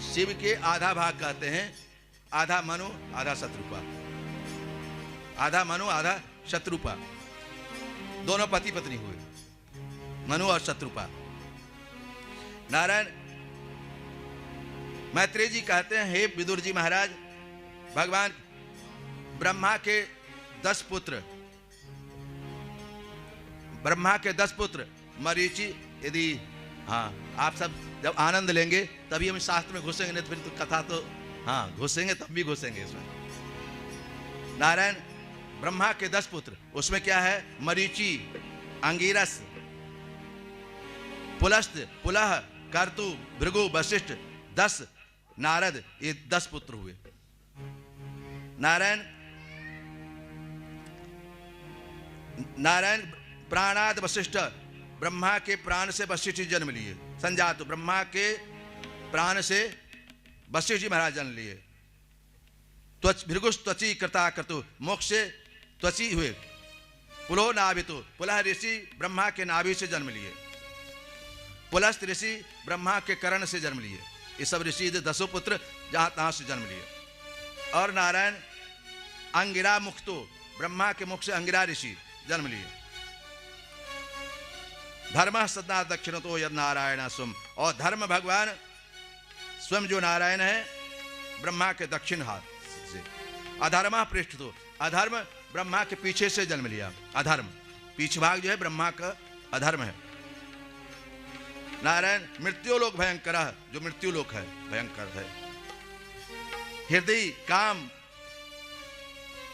शिव के आधा भाग कहते हैं, आधा मनु आधा शत्रुपा, आधा मनु आधा शत्रुपा, दोनों पति पत्नी हुए, मनु और शत्रुपा। नारायण मैत्रेय जी कहते हैं, हे विदुर जी महाराज, भगवान ब्रह्मा के 10 पुत्र, ब्रह्मा के 10 पुत्र मरीचि, यदि हाँ आप सब जब आनंद लेंगे तभी हम शास्त्र में घुसेंगे, नहीं तो फिर तो कथा तो हाँ घुसेंगे तब भी घुसेंगे इसमें। नारायण ब्रह्मा के 10 पुत्र, उसमें क्या है? मरीचि, अंगिरस, पुलस्त, पुलह, कर्तु, भृगु, वशिष्ठ, 10, नारद, ये 10 पुत्र हुए। नारायण प्राणाद वशिष्ठ, ब्रह्मा के प्राण से वशिष्ठ जी जन्म लिए। संजात, ब्रह्मा के प्राण से वशिष्ठ जी महाराज जन्म लिए। भृगुष त्वची कृता कर्तु, मोक्ष से त्वची हुए। पुलो नाभितो, पुलह ऋषि ब्रह्मा के नाभि से जन्म लिए। पुलस्त ऋषि ब्रह्मा के कर्ण से जन्म लिए। ये सब ऋषि 10 पुत्र जहां तहां से जन्म लिए। और नारायण अंगिरा मुक्तो, ब्रह्मा के मुख से अंगिरा ऋषि जन्म लिए। धर्म सदा दक्षिण तो यद नारायण स्वम, और धर्म भगवान स्वयं जो नारायण है ब्रह्मा के दक्षिण हाथ से। अधर्मा पृष्ठ तो, अधर्म ब्रह्मा के पीछे से जन्म लिया। अधर्म पीछे भाग जो है ब्रह्मा का अधर्म है। नारायण मृत्यु लोक भयंकर, जो मृत्यु लोक है भयंकर है। हृदय काम,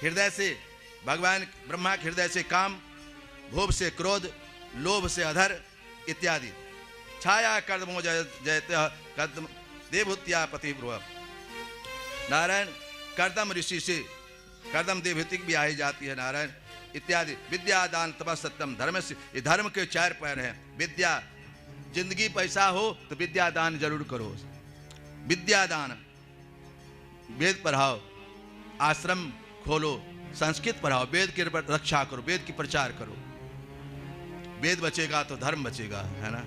हृदय से भगवान ब्रह्मा के हृदय से काम, भोग से क्रोध, लोभ से अधर इत्यादि। छाया कर्दमो जयते कर्दम देवहत्या पति ब्रुव। नारायण कर्दम ऋषि से, कर्दम देवहत्या भी आई जाती है नारायण इत्यादि। विद्या दान तपस सत्यम धर्म से, ये धर्म के 4 पैर हैं। विद्या, जिंदगी पैसा हो तो विद्या दान जरूर करो। विद्या दान, वेद पढ़ाओ, आश्रम खोलो, संस्कृत पढ़ाओ, वेद की रक्षा करो, वेद की प्रचार करो। वेद बचेगा तो धर्म बचेगा, है ना।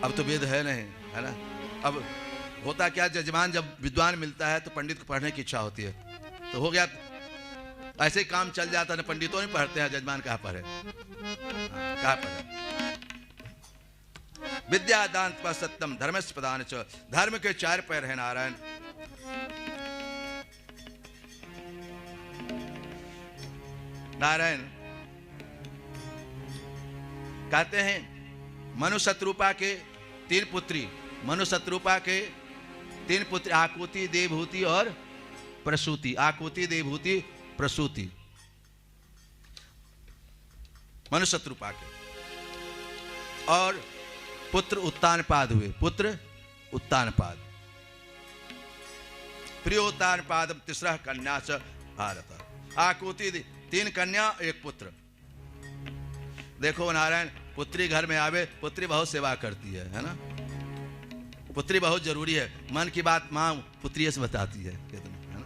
अब तो वेद है नहीं, है ना। अब होता क्या, जजमान जब विद्वान मिलता है तो पंडित को पढ़ने की इच्छा होती है, तो हो गया, ऐसे ही काम चल जाता है। पंडितों नहीं पढ़ते हैं, जजमान कहाँ पढ़े, कहाँ पढ़े। विद्या दान तप सत्यम धर्मस्य प्रधान च, धर्म के 4 पैर है नारायण। नारायण कहते हैं मनु शत्रुपा के 3 पुत्री, मनु शत्रुपा के 3 पुत्री, आकुति, देवहूति और प्रसूति। आकुति, देवहूति, प्रसूति, मनु शत्रुपा के। और पुत्र उत्तानपाद हुए, पुत्र उत्तानपाद। प्रियोत्तानपादम तिस्रः कन्या च भारत। आकुति 3 कन्या 1 पुत्र। देखो नारायण, पुत्री घर में आवे, पुत्री बहुत सेवा करती है ना। पुत्री बहुत जरूरी है। मन की बात माँ पुत्री से बताती है ना।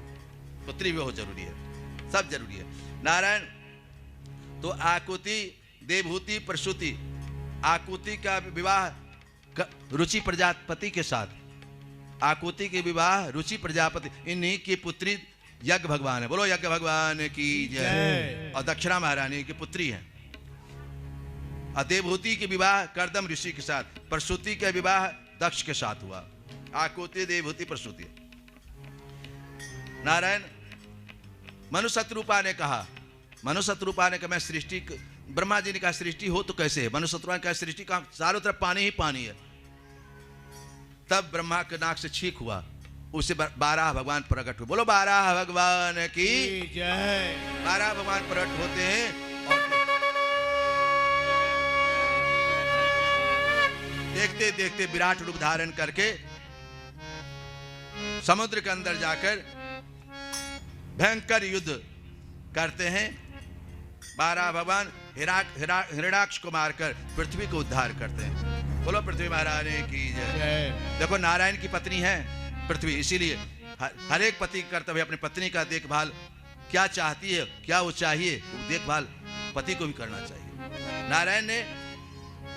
पुत्री भी बहुत जरूरी है, सब जरूरी है नारायण। तो आकुति, देवहूति, प्रसूति। आकुति का विवाह रुचि प्रजापति के साथ, आकुति के विवाह रुचि प्रजापति, इन्हीं की पुत्री यज्ञ भगवान है। बोलो यज्ञ भगवान की जय। और दक्षिणा महारानी की पुत्री है। और देवहूति के विवाह कर्दम ऋषि के साथ, प्रसूति का विवाह दक्ष के साथ हुआ। आकुति, देवहूति, प्रसूति। नारायण मनु शत्रुपा ने कहा, मनु शत्रुपा ने कहा मैं सृष्टि, ब्रह्मा जी ने कहा सृष्टि हो तो कैसे है। मनु शत्रुपा ने कहा सृष्टि का चारों तरफ पानी ही पानी है। तब ब्रह्मा के नाक से छींक हुआ, उसे 12 भगवान प्रकट हुए। बोलो 12 भगवान की जय। 12 भगवान प्रकट होते हैं और देखते देखते विराट रूप धारण करके समुद्र के अंदर जाकर भयंकर युद्ध करते हैं। 12 भगवान हिरण्याक्ष को मारकर पृथ्वी को उद्धार करते हैं। बोलो पृथ्वी महारानी की जय। देखो नारायण की पत्नी है पृथ्वी, इसीलिए हर एक पति का कर्तव्य अपनी पत्नी का देखभाल, क्या चाहती है, क्या वो चाहिए, वो देखभाल पति को भी करना चाहिए। नारायण ने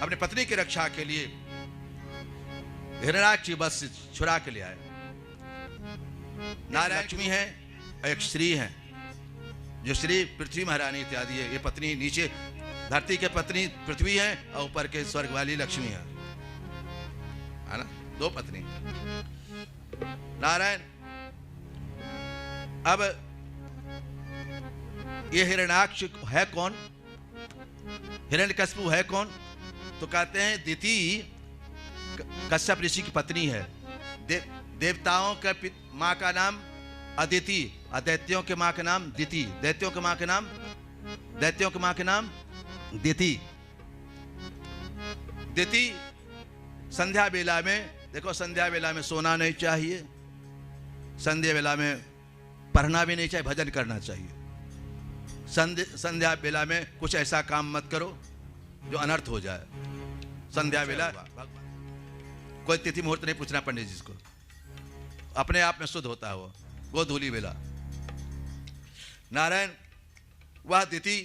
अपनी पत्नी की रक्षा के लिए हिरण्याक्ष बस से छुड़ा के ले आए। नारायण लक्ष्मी है, एक श्री है, जो श्री पृथ्वी महारानी इत्यादि है। ये पत्नी नीचे धरती के पत्नी पृथ्वी है और ऊपर के स्वर्ग वाली लक्ष्मी है ना, 2 पत्नी। नारायण अब ये हिरण्याक्ष है कौन, हिरण्यकश्यप है कौन, तो कहते हैं दिति कश्यप ऋषि की पत्नी है। देवताओं का माँ का नाम अदिति, अदैत्यों के माँ का नाम दिति, दैत्यों के माँ के नाम, दैत्यों के माँ के नाम दिति। दिति संध्या बेला में, देखो संध्या बेला में सोना नहीं चाहिए, संध्या बेला में पढ़ना भी नहीं चाहिए, भजन करना चाहिए। संध्या बेला में कुछ ऐसा काम मत करो जो अनर्थ हो जाए। संध्या बेला कोई तिथि मुहूर्त नहीं पूछना पंडित जी को, अपने आप में शुद्ध होता है वो गोधूली बेला। नारायण वह दिति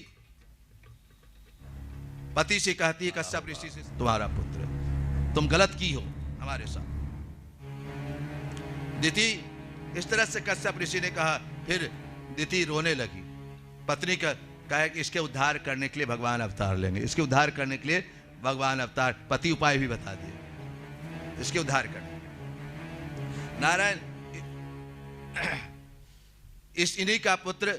पति से कहती है कश्यप ऋषि से तुम्हारा पुत्र, तुम गलत की हो हमारे साथ। दिति इस तरह से कश्यप ऋषि ने कहा, फिर दिति रोने लगी। पत्नी का कहा कि इसके उद्धार करने के लिए भगवान अवतार लेंगे, इसके उद्धार करने के लिए भगवान अवतार, पति उपाय भी बता दिए इसके उद्धार करने। नारायण इस इन्हीं का पुत्र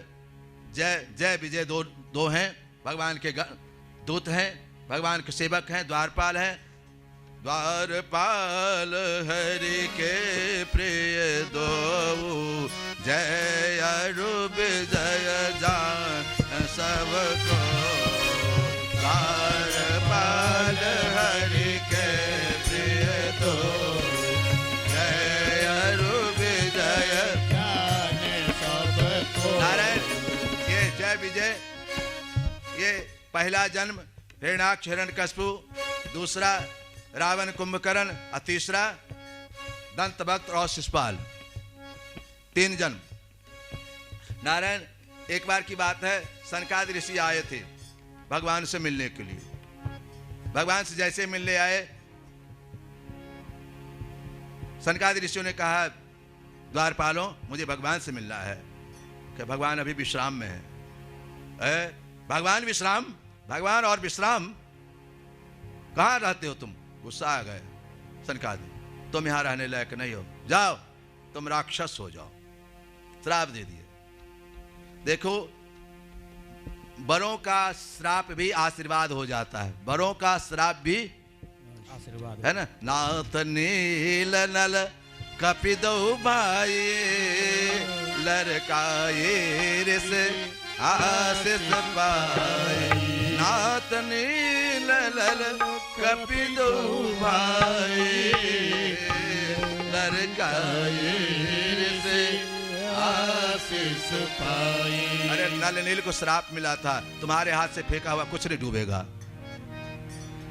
जय जय विजय दो हैं, भगवान के दूत हैं, भगवान के सेवक हैं, द्वारपाल हैं। द्वारपाल हरि के प्रिय दो, जय अरूप जय जान सबको। द्वारपाल हरि के प्रिय दो, जय अरूप जय जान सबको। नारायण ये जय विजय, ये पहला जन्म हिरण्याक्ष हिरण्यकश्यपु, दूसरा रावण कुंभकर्ण और तीसरा दंतभक्त और शिशुपाल, 3 जन्म। नारायण, एक बार की बात है, सनकादि ऋषि आए थे भगवान से मिलने के लिए। भगवान से जैसे मिलने आए, सनकादि ऋषियों ने कहा, द्वारपालों मुझे भगवान से मिलना है। कि भगवान अभी विश्राम में है। भगवान विश्राम? भगवान और विश्राम? कहाँ रहते हो तुम? गुस्सा आ गए सनकादि, तुम यहां रहने लायक नहीं हो, जाओ तुम राक्षस हो जाओ। श्राप दे दिए। देखो, बड़ों का श्राप भी आशीर्वाद हो जाता है, बड़ों का श्राप भी आशीर्वाद है ना। नाथ नील नल कपिदो भाई लड़काए ऋष आशीष पाए। नाथ नील नल कपिदो भाई लड़काए ऋष आशीष पाए। अरे नल नील को श्राप मिला था, तुम्हारे हाथ से फेंका हुआ कुछ नहीं डूबेगा।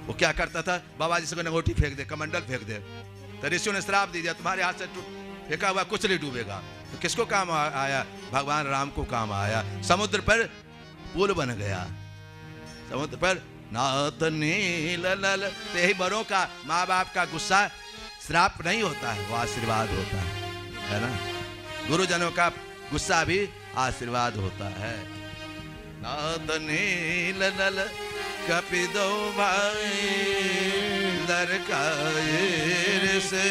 वो क्या करता था, बाबा जी से अंगूठी फेंक दे, कमंडल फेंक दे, तो ऋषियों ने श्राप दे दिया, तुम्हारे हाथ से फेंका हुआ कुछ नहीं डूबेगा। तो किसको काम आया? भगवान राम को काम आया। समुद्र पर पुल बन गया, समुद्र पर नाथ नील नल। तो यही बड़ों का, माँ बाप का गुस्सा श्राप नहीं होता है, वो आशीर्वाद होता है ना। गुरुजनों का गुस्सा भी आशीर्वाद होता है। नाथ नील नल कपिदो भाई लड़काए से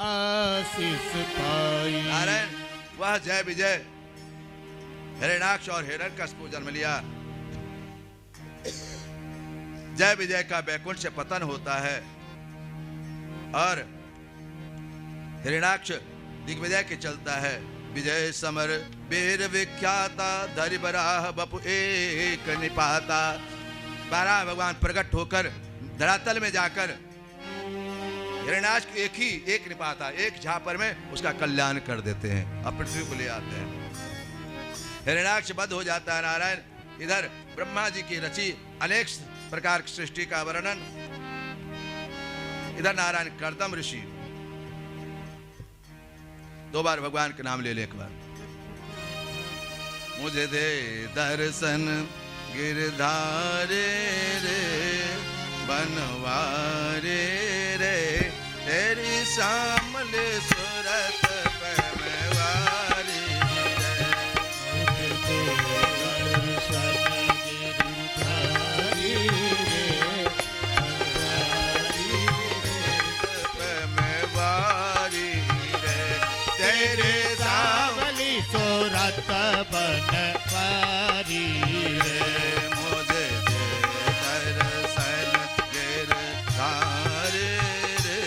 आशीष पाई। नारायण, वह जय विजय हिरण्याक्ष और हिरण्यकश्यप जन्म लिया। जय विजय का वैकुंठ से पतन होता है और हिरण्याक्ष दिग्विजय के चलता है। विजय समर वीर विख्याता धरि बराह बपु एक निपाता। बारह भगवान प्रकट होकर धरातल में जाकर हिरण्याक्ष एक निपाता, एक झापर में उसका कल्याण कर देते हैं, अब पृथ्वी को ले आते हैं। हिरण्याक्ष वध हो जाता है। नारायण, इधर ब्रह्मा जी की रची अनेक प्रकार की सृष्टि का वर्णन, इधर नारायण कर्दम ऋषि। दो बार भगवान के नाम ले ले एक बार। मुझे दे दर्शन गिरधारे रे बनवारे रे, तेरी शामल सूरत पे मैं वारी पे मैं वारी रे, तेरे सावली सूरत बनवारी रे। मुझे दे दर्शन गिरधारे रे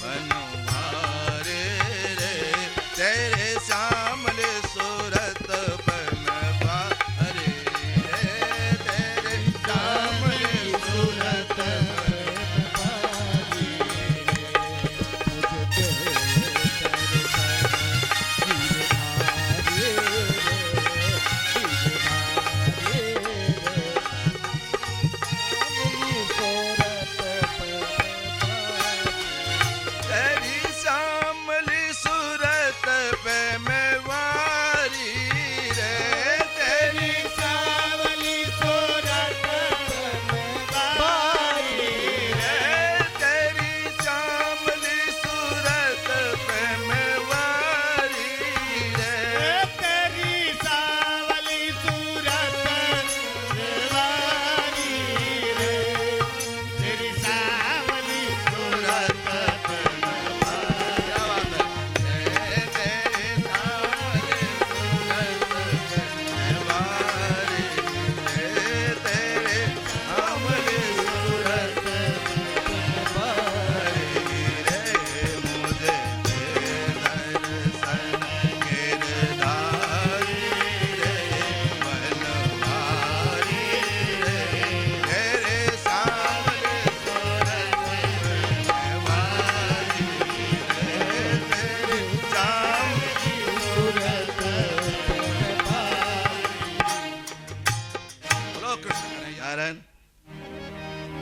बनवारे रे, तेरे सामने सूरत बनवारे रे, तेरे सामने सूरत बनवारी तेरी सामली सूरत पे मैं वारी रे, तेरी सावली सूरत बनवारी रे, तेरी सामली सूरत पे मैं वारी रे, तेरी सावली सूरत बनवारी रे। तेरी सावली सूरत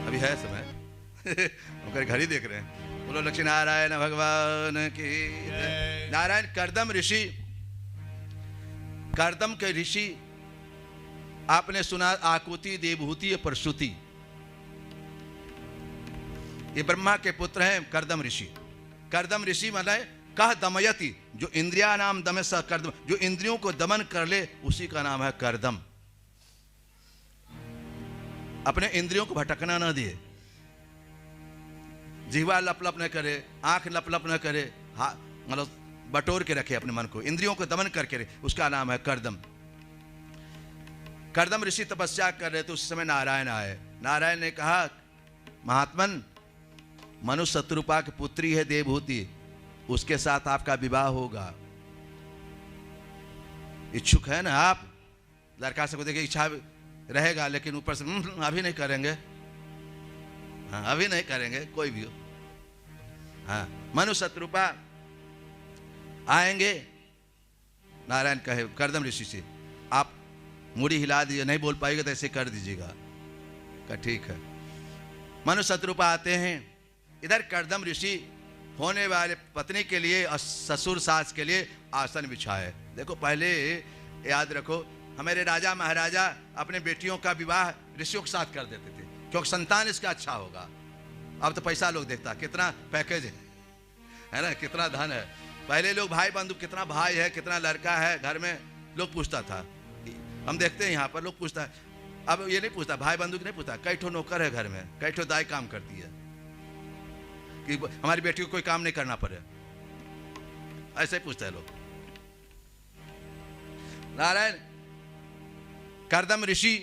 अभी है समय मगर घड़ी देख रहे हैं। बोलो लक्ष्मी नारायण भगवान की जय। नारायण कर्दम ऋषि कर्दम के ऋषि आपने सुना, आकुति, देवहूति और परशुति, ये ब्रह्मा के पुत्र हैं कर्दम ऋषि। कर्दम ऋषि माने कह दमयति, जो इंद्रिया नाम दम स कर्दम, जो इंद्रियों को दमन कर ले उसी का नाम है कर्दम। अपने इंद्रियों को भटकना न दिए, जीवा लप लप न करे, आंख लप लप न करे, मतलब बटोर के रखे अपने मन को, इंद्रियों को दमन करके रहे, उसका नाम है कर्दम। कर्दम ऋषि तपस्या कर रहे थे, उस समय नारायण आए। नारायण ने कहा, महात्मन, मनुष्य शत्रुपा की पुत्री है देवहूति, उसके साथ आपका विवाह होगा। इच्छुक है ना आप? लड़का से को देखिए इच्छा रहेगा, लेकिन ऊपर से अभी नहीं करेंगे, हाँ अभी नहीं करेंगे, कोई भी हो। हाँ, मनुष्य शत्रुपा आएंगे। नारायण कहे कर्दम ऋषि से, आप मुड़ी हिला दीजिए, नहीं बोल पाएगा तो ऐसे कर दीजिएगा। कहा ठीक है। मनुष्य शत्रुपा आते हैं। इधर कर्दम ऋषि होने वाले पत्नी के लिए और ससुर सास के लिए आसन बिछाए। देखो पहले याद रखो, हमारे राजा महाराजा अपने बेटियों का विवाह ऋषियों के साथ कर देते थे, क्योंकि संतान इसका अच्छा होगा। अब तो पैसा लोग देखता, कितना पैकेज है ना, कितना धन है। पहले लोग भाई बंधु, कितना भाई है, कितना लड़का है घर में, लोग पूछता था। हम देखते हैं यहाँ पर लोग पूछता है। अब ये नहीं पूछता, भाई बंधु नहीं पूछता, कई ठो नौकर है घर में, कई ठो दाई काम करती है, कि हमारी बेटी को कोई काम नहीं करना पड़े, ऐसे ही पूछते हैं लोग। नारायण कर्दम ऋषि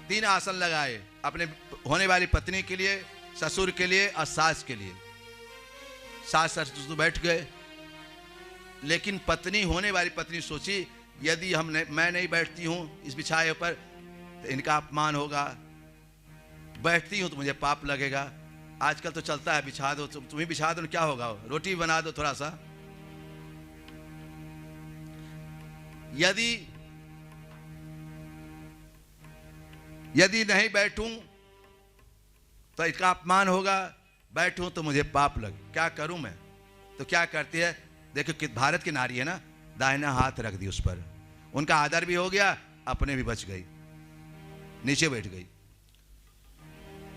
3 आसन लगाए, अपने होने वाली पत्नी के लिए, ससुर के लिए और सास के लिए। सास ससुर तो बैठ गए, लेकिन पत्नी, होने वाली पत्नी सोची, यदि मैं नहीं बैठती हूं इस बिछाए पर तो इनका अपमान होगा, बैठती हूं तो मुझे पाप लगेगा। आजकल तो चलता है, बिछा दो, तुम्हें बिछा दो, क्या होगा, रोटी बना दो थोड़ा सा। यदि नहीं बैठूं तो इसका अपमान होगा, बैठूं तो मुझे पाप लगे, क्या करूं मैं? तो क्या करती है, देखो कि भारत की नारी है ना, दाहिना हाथ रख दी उस पर, उनका आदर भी हो गया, अपने भी बच गई, नीचे बैठ गई।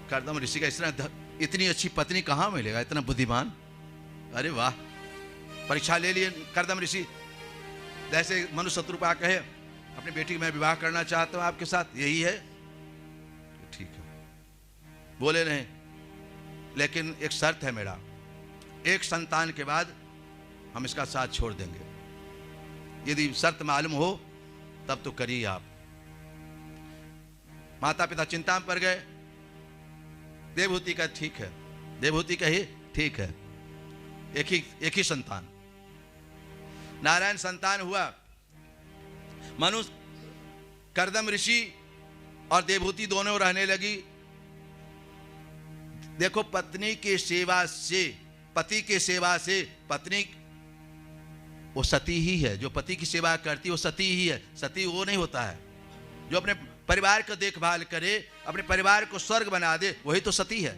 कर्दम ऋषि का इस तरह, इतनी अच्छी पत्नी कहां मिलेगा, इतना बुद्धिमान, अरे वाह। परीक्षा ले लिए कर्दम ऋषि। जैसे मनुष्य शत्रुपा कहे, अपनी बेटी का मैं विवाह करना चाहता हूं आपके साथ, यही है, ठीक है। बोले नहीं, लेकिन एक शर्त है मेरा, एक संतान के बाद हम इसका साथ छोड़ देंगे। यदि शर्त मालूम हो तब तो करिए आप। माता पिता चिंता में पड़ गए। देवहूति का ठीक है, देवहूति का ही ठीक है, एक ही संतान। नारायण संतान हुआ। मनुष्य, कर्दम ऋषि और देवहूति दोनों रहने लगी। देखो पत्नी की सेवा से, पति की सेवा से, पत्नी वो सती ही है, जो पति की सेवा करती है वो सती ही है। सती वो नहीं होता है जो अपने परिवार का देखभाल करे, अपने परिवार को स्वर्ग बना दे, वही तो सती है।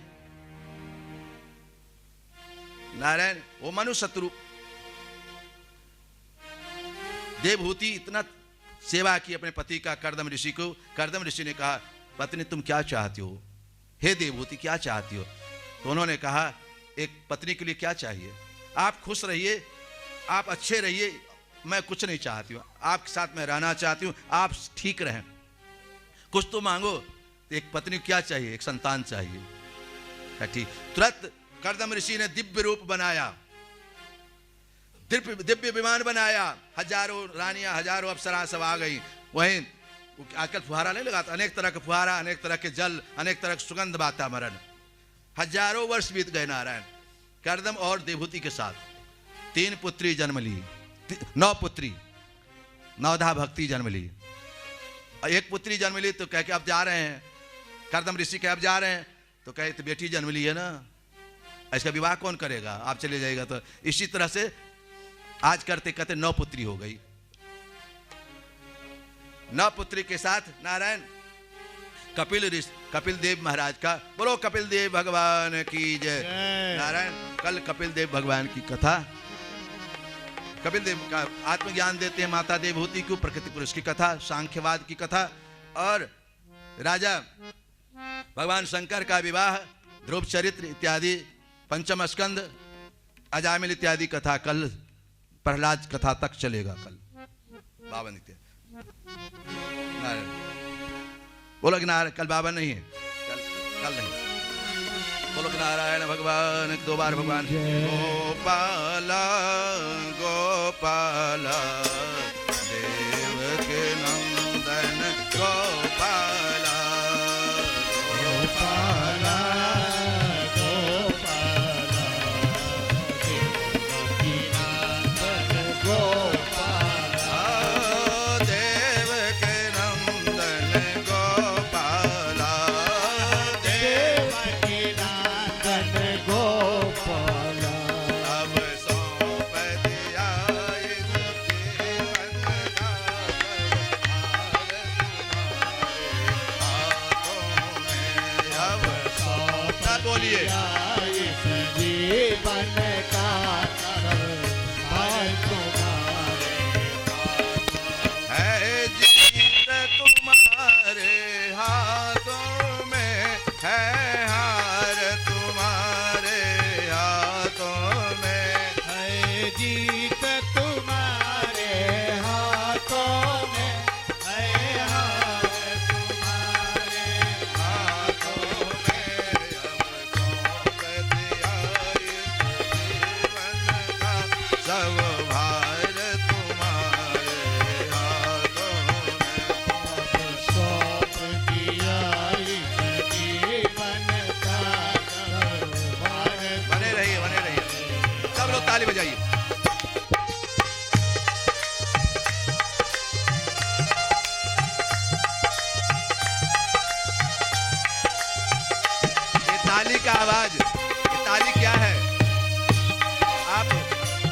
नारायण वो मनुष्य शत्रु, देवहूति इतना सेवा की अपने पति का कर्दम ऋषि को। कर्दम ऋषि ने कहा, पत्नी तुम क्या चाहती हो, हे देवहूति क्या चाहती हो? तो उन्होंने कहा, एक पत्नी के लिए क्या चाहिए, आप खुश रहिए, आप अच्छे रहिए, मैं कुछ नहीं चाहती हूँ, आपके साथ मैं रहना चाहती हूँ, आप ठीक रहें, कुछ तो मांगो। तो एक पत्नी क्या चाहिए, एक संतान चाहिए। ठीक, तुरंत कर्दम ऋषि ने दिव्य रूप बनाया, दिव्य विमान बनाया, हजारों रानियां, हजारों अप्सरा सब आ गई। वहीं आजकल फुहारा नहीं लगाता, अनेक तरह के फुहारा, अनेक तरह के जल, अनेक तरह के सुगंध वातावरण। हजारों वर्ष बीत गए नारायण कर्दम और देवहूति के साथ। 3 पुत्री जन्म ली, 9 पुत्री, 9 भक्ति जन्म ली। एक पुत्री जन्म ली तो कह के अब जा रहे हैं, कर्दम ऋषि के अब जा रहे हैं, तो कहे तो बेटी जन्म ली है ना, इसका विवाह कौन करेगा, आप चले जाएगा। तो इसी तरह से आज करते करते 9 पुत्री हो गई। 9 पुत्री के साथ नारायण कपिल देव महाराज का, बोलो कपिल देव भगवान की जय। नारायण कल कपिल देव भगवान की कथा कपिल देव का आत्मज्ञान देते हैं माता देवहूति को, प्रकृति पुरुष की कथा, सांख्यवाद की कथा और राजा भगवान शंकर का विवाह, ध्रुव चरित्र इत्यादि, पंचम स्कंद, अजामिल इत्यादि कथा कल प्रहलाद कथा तक चलेगा। कल 52 इत्यादि बोलो कि नारायण, कल 52 नहीं है, कल नहीं। बोलो कि नारायण भगवान, 2 बार भगवान। गोपाला गोपाला देव के नंदन गोपाला गोपाला गोपाला गोपाला देव के नंदन गोपाला देव के नंदन गोपाला अब सौंप दिया इस जीवन का अब सौंप बोलिए इस जीवन का भार तुम्हारे है जीत तुम्हारे हाथों में, है हार तुम्हारे हाथों में, है जीत तुम्हारे हाथों में, है हार तुम्हारे हाथों में। अब सौंप दिया इस जीवन का सब भार तुम्हारे हाथों में। सौंप दिया इस जीवन का भार बने रहिए, बने रहिए, सब लोग ताली बजाइए। ये ताली का आवाज, ये ताली क्या है? आप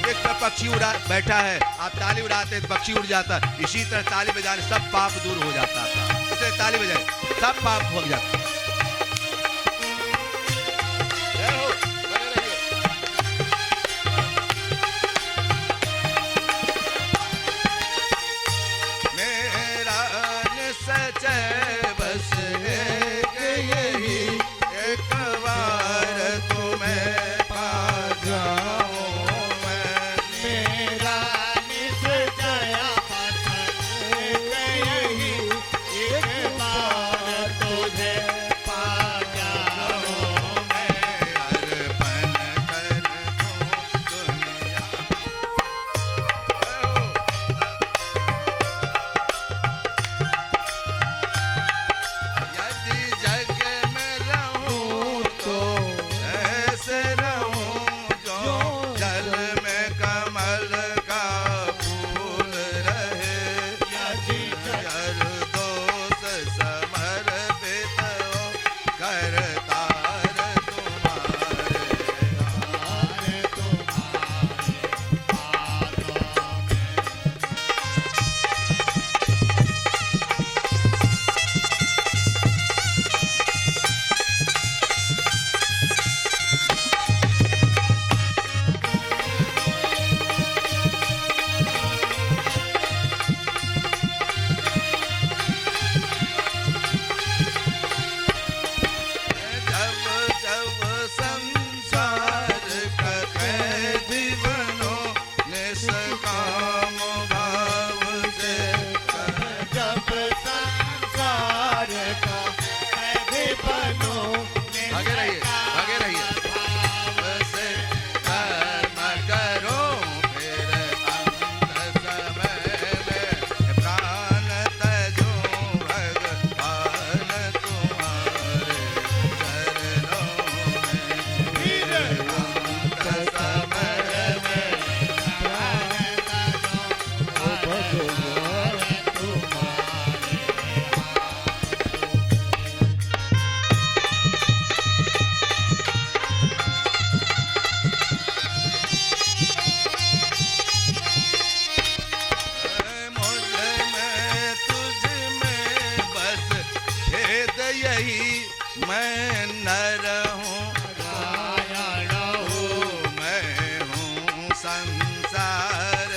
एक तरफ पक्षी उड़ा बैठा है, आप ताली उड़ाते हैं तो पक्षी उड़ जाता है, इसी तरह ताली बजाने सब पाप दूर हो जाता था। इसलिए ताली बजाए, सब पाप हो जाता। जय हो, बने रहिए। मेरा निश्चय बस एक यही, एक बार तुम्हें पा जाऊं मैं। मेरा निश्चय यही, एक बार तुझे पा जाऊं मैं अर्पण कर दूं दुनिया। यदि जग में रहूं तो ऐसे रहूं जो जल में कमल का फूल रहे। यदि हर दोष समर्पित हो करतार तुम्हारे हार जब जब संसार का कैदी बनो निष्काम भाव से जब संसार का कैदी बनो आगे रहिए, आगे रहिए। भाव से कर्म करो फिर अंत समय में प्राण तजो भगवान तुम्हारे चरणों में। फिर अंत समय में भगवान तुम्हारे मुझ में तुझ में बस भेद यही, मैं न रहूं नारायण मैं हूँ संसार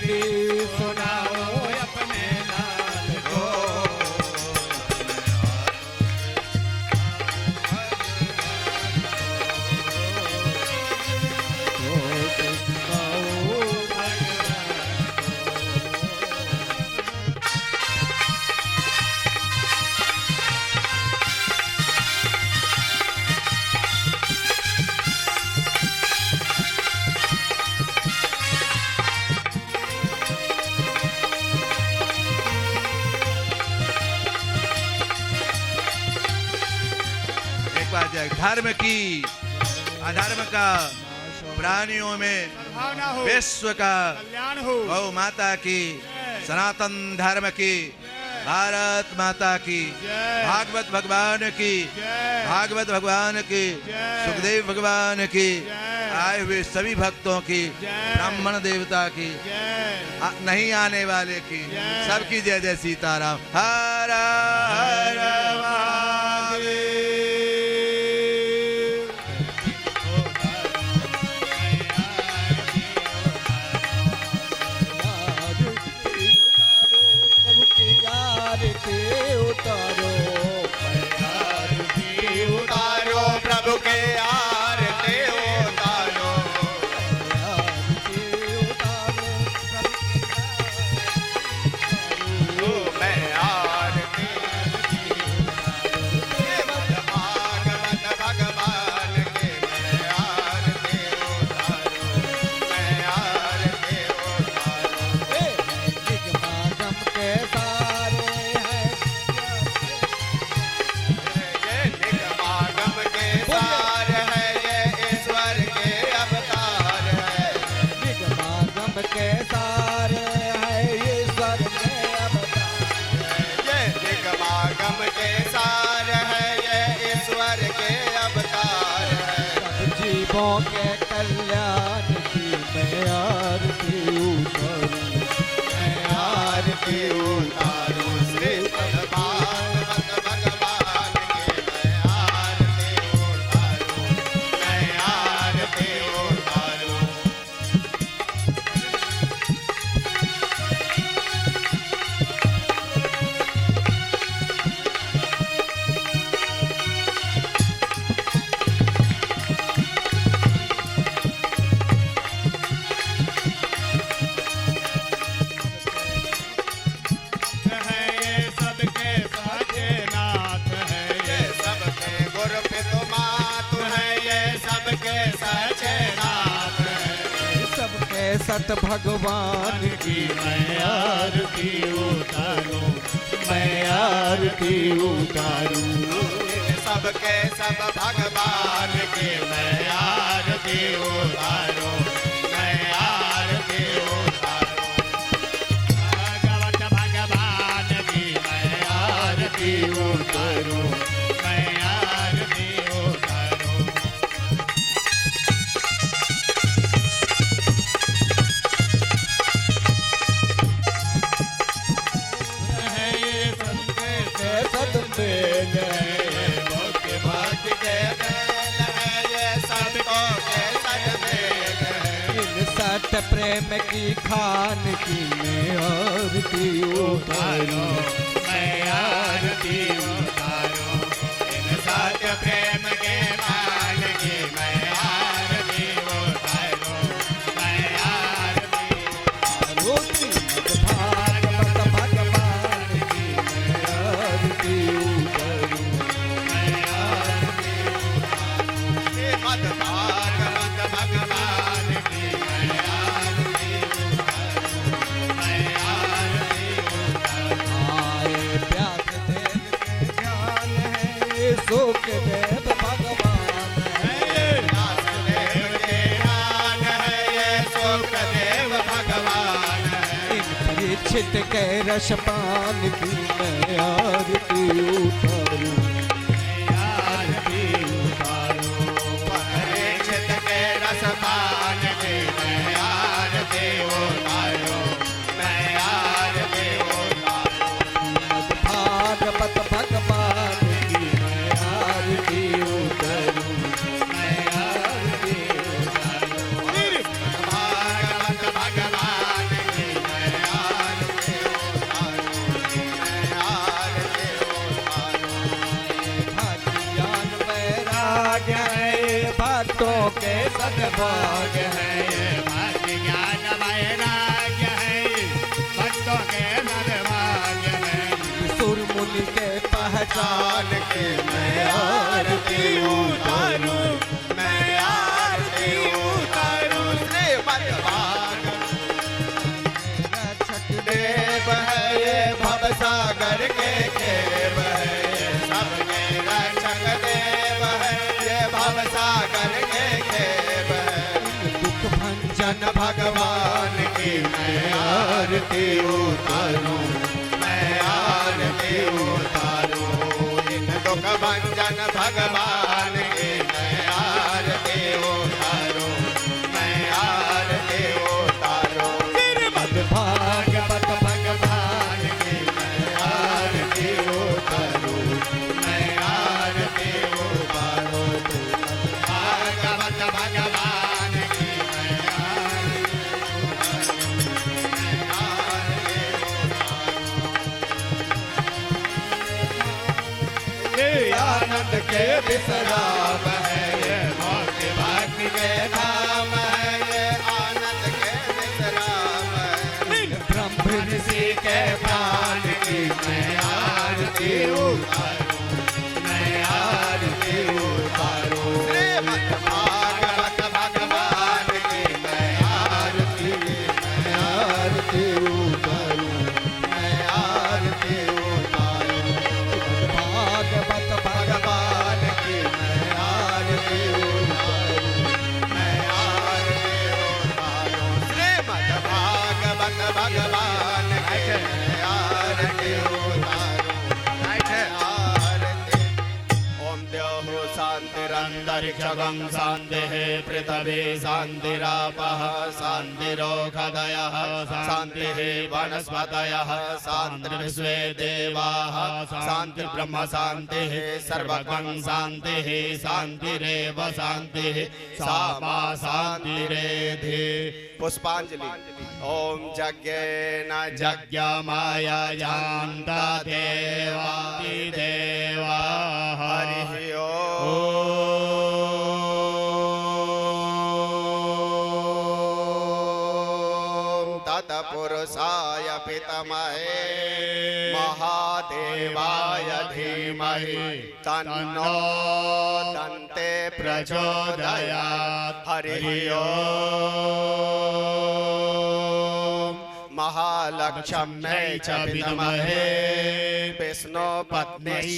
आरती सुनाओ अपने लाल को। एक बात है, धर्म की अधर्म का प्राणियों में भावना हो, विश्व का कल्याण हो। गौ माता की, सनातन धर्म की, भारत माता की, जय। भागवत भगवान की, जय। भागवत भगवान की, जय। सुखदेव भगवान की, जय। आए हुए सभी भक्तों की, जय। ब्राह्मण देवता की, जय। नहीं आने वाले की, जय। सबकी जय जय सीताराम। हर हर महादेव। उतारो प्रभु के आरती उतारो। मैं आरती भागवत भगवान के मैं आरती उतारो। मैं आरती उतारो। निगमागम के सारे हैं ये निगमागम के सार है, ये ईश्वर के अवतार है। निगमागम के सारे हैं ईश्वर के अवतार। ये निगमागम के सार है, ये ईश्वर के अवतार है। सब जीवों के कल्याण की मैं आरती उतारूं। मैं आरती उतारूं श्री भागवत भगवान के। मैं आरती उतारूं। मैं आरती उतारूं। है ये सबके साचे नाथ है, ये सबके गुरु पितु मातु है, ये सबके साचे नाथ है। सबके सत भगवान की मैं आरती उतारूं। मैं आरती उतारूं। सबके सब भगवान की मैं आरती उतारूं। मैं आरती उतारूं। भागवत भगवान की मैं आरती उतारूं। मैं आरती उतारूं। है ये सबके सत मेल भक्ति भक्ति के मेल है, ये सबको के सतमेल है। इन सत प्रेम की खान की मैं आरती उतारूं। मैं आरती उतारूं। इन सत्य प्रेम के मान की मैं आरती उतारूं। मैं आरती भागवत भगवान की मैं आरती उतारूं। मैं आरती उतारूं। श्रीमद् भागवत भगवान की मैं आरती उतारूं। मैं आरती उतारूं। आए प्यास देव के ज्ञान है सुख देव भगवान है। वासुदेव के ज्ञान है, ये सुखदेव भगवान है। इन परीक्षित के रसपान की मैं आरती उतारूं। आरती उतारूं। परीक्षित के रसपान की मैं आरती उतारूं। मैं आरती उतारूं। भागवत भगवान की मैं आरती उतारूं। मैं आरती उतारूं। भागवत भगवान की भाग्य है ये भक्ति ज्ञान वैराग्य है भक्तों के सद्भाग्य है सुर मुनि के पहचान के मैं आरती उतारूं मैं आरती उतारूं श्रीमद् भागवत रक्षक देव है ये भवसागर के खेव है ये सबके रक्षक देव है ये भवसागर के खेव है दुख भंजन भगवान की मैं आरती उतारूं मैं आरती उतारूं इन दुख भंजन भगवान की मैं आरती उतारूं मैं आरती उतारूं श्रीमद् भागवत भगवान की मैं आरती उतारूं मैं आरती उतारूं भागवत भगवान की मैं आरती ये आनंद के विश्राम है ये भक्ति भक्ति के धाम है ये आनंद के विश्राम है ब्रह्म ऋषि के प्राण की मैं आरती उतारूं मैं आरती उतारूं श्रीमद् भागवत भगवान की मैं आरती उतारूं मैं आरती उतारूं भागवत भगवान की मैं आरती उतारूं मैं आरती उतारूं श्रीमद् भागवत भगवान की मैं आरती उतारूं मैं आरती ओम द्योः शान्तिरन्तरिक्षगं शान्तिः पृथिवी शान्तिरापः शान्तिरोषधयः शान्तिः वनस्पतयः शान्तिर्विश्वे देवाः शान्तिर्ब्रह्म शान्तिः सर्वगं शान्तिः शान्तिरेव शान्तिः सा मा शान्तिरेधि पुष्पांजलि ओम यज्ञेन यज्ञमाया जानता देवादिदेवा हरिः ओम तत्पुरुषाय पितामहे महादेवाय धीमहि तन्नो दन्ते प्रचोदयात् हरिः ओम महालक्ष्म्यै च विद्महे विष्णु पत्नी